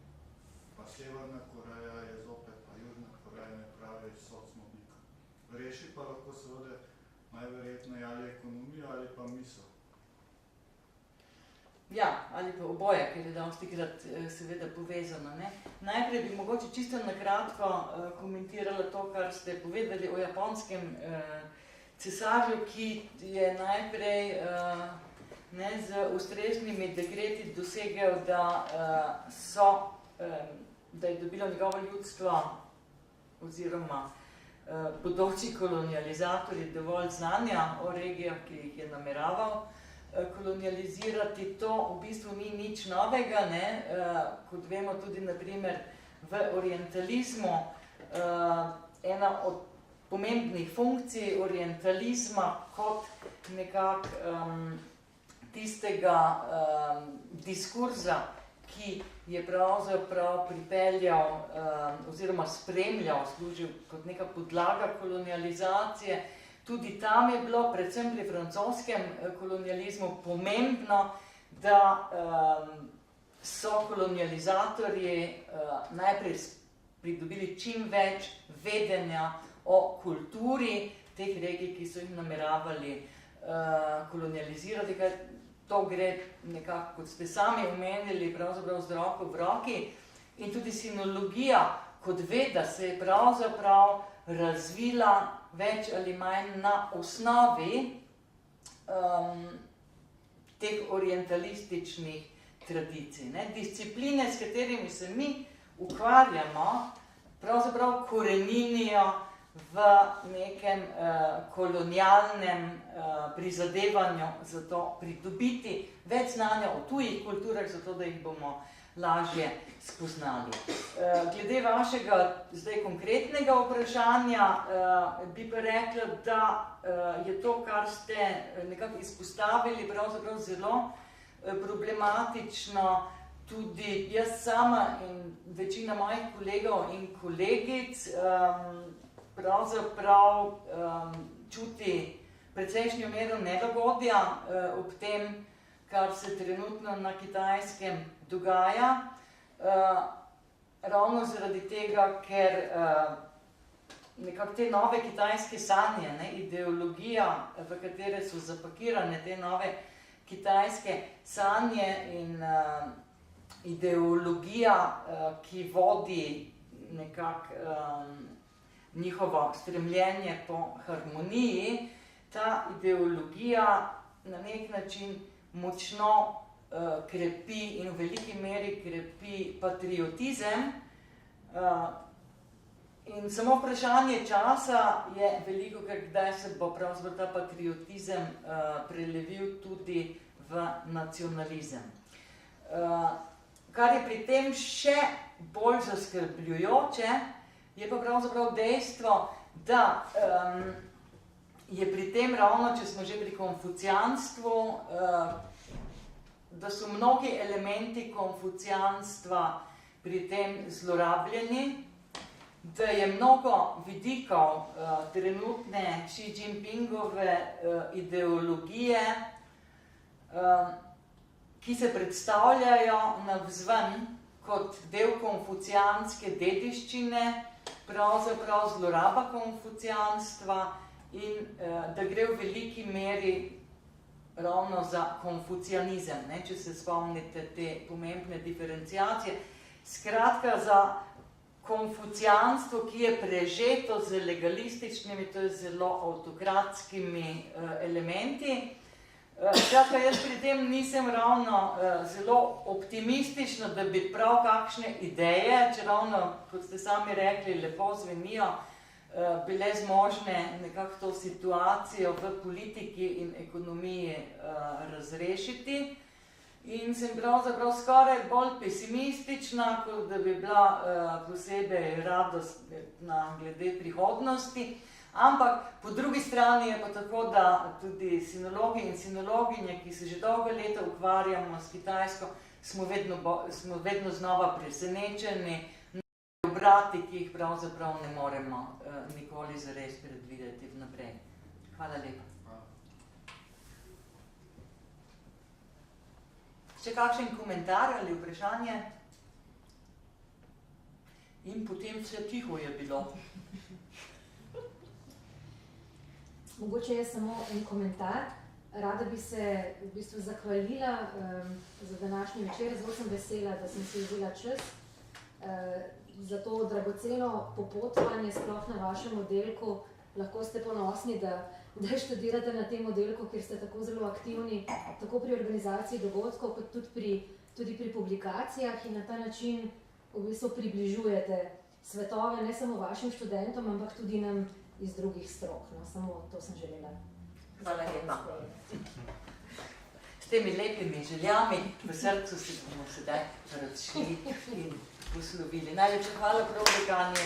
D: Pa Severna Koreja je zopet, pa Južna Koreja ne pravi socmodnika. Reši pa lahko seveda najverjetneje ali ekonomija ali pa misel.
A: Ja, ali pa oboje, ker je dostikrat seveda povezano. Ne? Najprej bi mogoče čisto na kratko komentirala to, kar ste povedali o japonskem cesarju, ki je najprej z ustreznimi dekreti dosegel, da je dobilo njegovo ljudstvo oziroma bodoči kolonializatorji dovolj znanja o regijah, ki jih je nameraval kolonializirati. To v bistvu ni nič novega, ne? Kot vemo tudi na primer v orientalizmu, ena od pomembnih funkcij orientalizma kot nekak tistega diskurza, ki je pravzaprav pripeljal oziroma spremljal, služil kot neka podlaga kolonializacije. Tudi tam je bilo, predvsem pri francoskem kolonializmu, pomembno, da so kolonializatorji najprej pridobili čim več vedenja o kulturi teh regij, ki so jih nameravali kolonializirati. To gre nekako, kot ste sami omenili, pravzaprav z roko v roki. In tudi sinologija, kot veda, se je pravzaprav razvila več ali manj na osnovi teh orientalističnih tradicij. Ne? Discipline, s katerimi se mi ukvarjamo, pravzaprav koreninijo v nekem kolonialnem prizadevanju za to pridobiti več znanja o tujih kulturah, zato da jih bomo lažje spoznali. Glede vašega zdaj konkretnega vprašanja bi pa rekla, da je to, kar ste nekako izpostavili, pravzaprav zelo problematično. Tudi jaz sama in večina mojih kolegov in kolegic pravzaprav čuti precejšnjo mero nelagodja ob tem, kar se trenutno na Kitajskem dogaja, ravno zaradi tega, ker nekako te nove kitajske sanje, ne, ideologija, v katere so zapakirane te nove kitajske sanje in ideologija, ki vodi nekako njihovo stremljenje po harmoniji, ta ideologija na nek način močno krepi in v veliki meri krepi patriotizem. In samo vprašanje časa je veliko, kdaj se bo pravzaprav ta patriotizem prelevil tudi v nacionalizem. Kar je pri tem še bolj zaskrbljujoče, je pa pravzaprav dejstvo, da je pri tem ravno, če smo že pri konfucijanstvu, da so mnogi elementi konfucijanstva pri tem zlorabljeni, da je mnogo vidikov trenutne Xi Jinpingove ideologije, ki se predstavljajo navzven kot del konfucijanske dediščine, pravzaprav zloraba konfucijanstva in da gre v veliki meri ravno za konfucijanizem, ne, če se spomnite te pomembne diferenciacije. Skratka, za konfucijanstvo, ki je prežeto z legalističnimi, to je zelo avtokratskimi elementi. Skratka, jaz pri tem nisem ravno zelo optimistična, da bi prav kakšne ideje, če ravno, kot ste sami rekli, lepo zvenijo, bile zmožne nekako to situacijo v politiki in ekonomiji razrešiti. In sem pravzaprav skoraj bolj pesimistična, kot da bi bila posebej radostna glede prihodnosti. Ampak po drugi strani je pa tako, da tudi sinologi in sinologinje, ki se že dolgo leta ukvarjamo s Kitajsko, smo vedno znova presenečeni na obrati, ki jih pravzaprav ne moremo nikoli zares predvideti vnaprej. Hvala lepa. Še kakšen komentar ali vprašanje? In potem vse tiho je bilo.
E: Mogoče je samo en komentar. Rada bi se v bistvu zahvalila za današnji večer. Zelo sem vesela, da sem si vzela čas za to dragoceno popotovanje, sploh na vašem oddelku. Lahko ste ponosni, da študirate na tem oddelku, kjer ste tako zelo aktivni, tako pri organizaciji dogodkov, kot tudi pri publikacijah in na ta način v bistvu približujete svetove ne samo vašim študentom, ampak tudi nam iz drugih strok. No, samo to sem želela.
A: Hvala lepa. S temi lepimi željami v srcu si bomo sedaj razšli in poslovili. Najlepša hvala prav dekanje.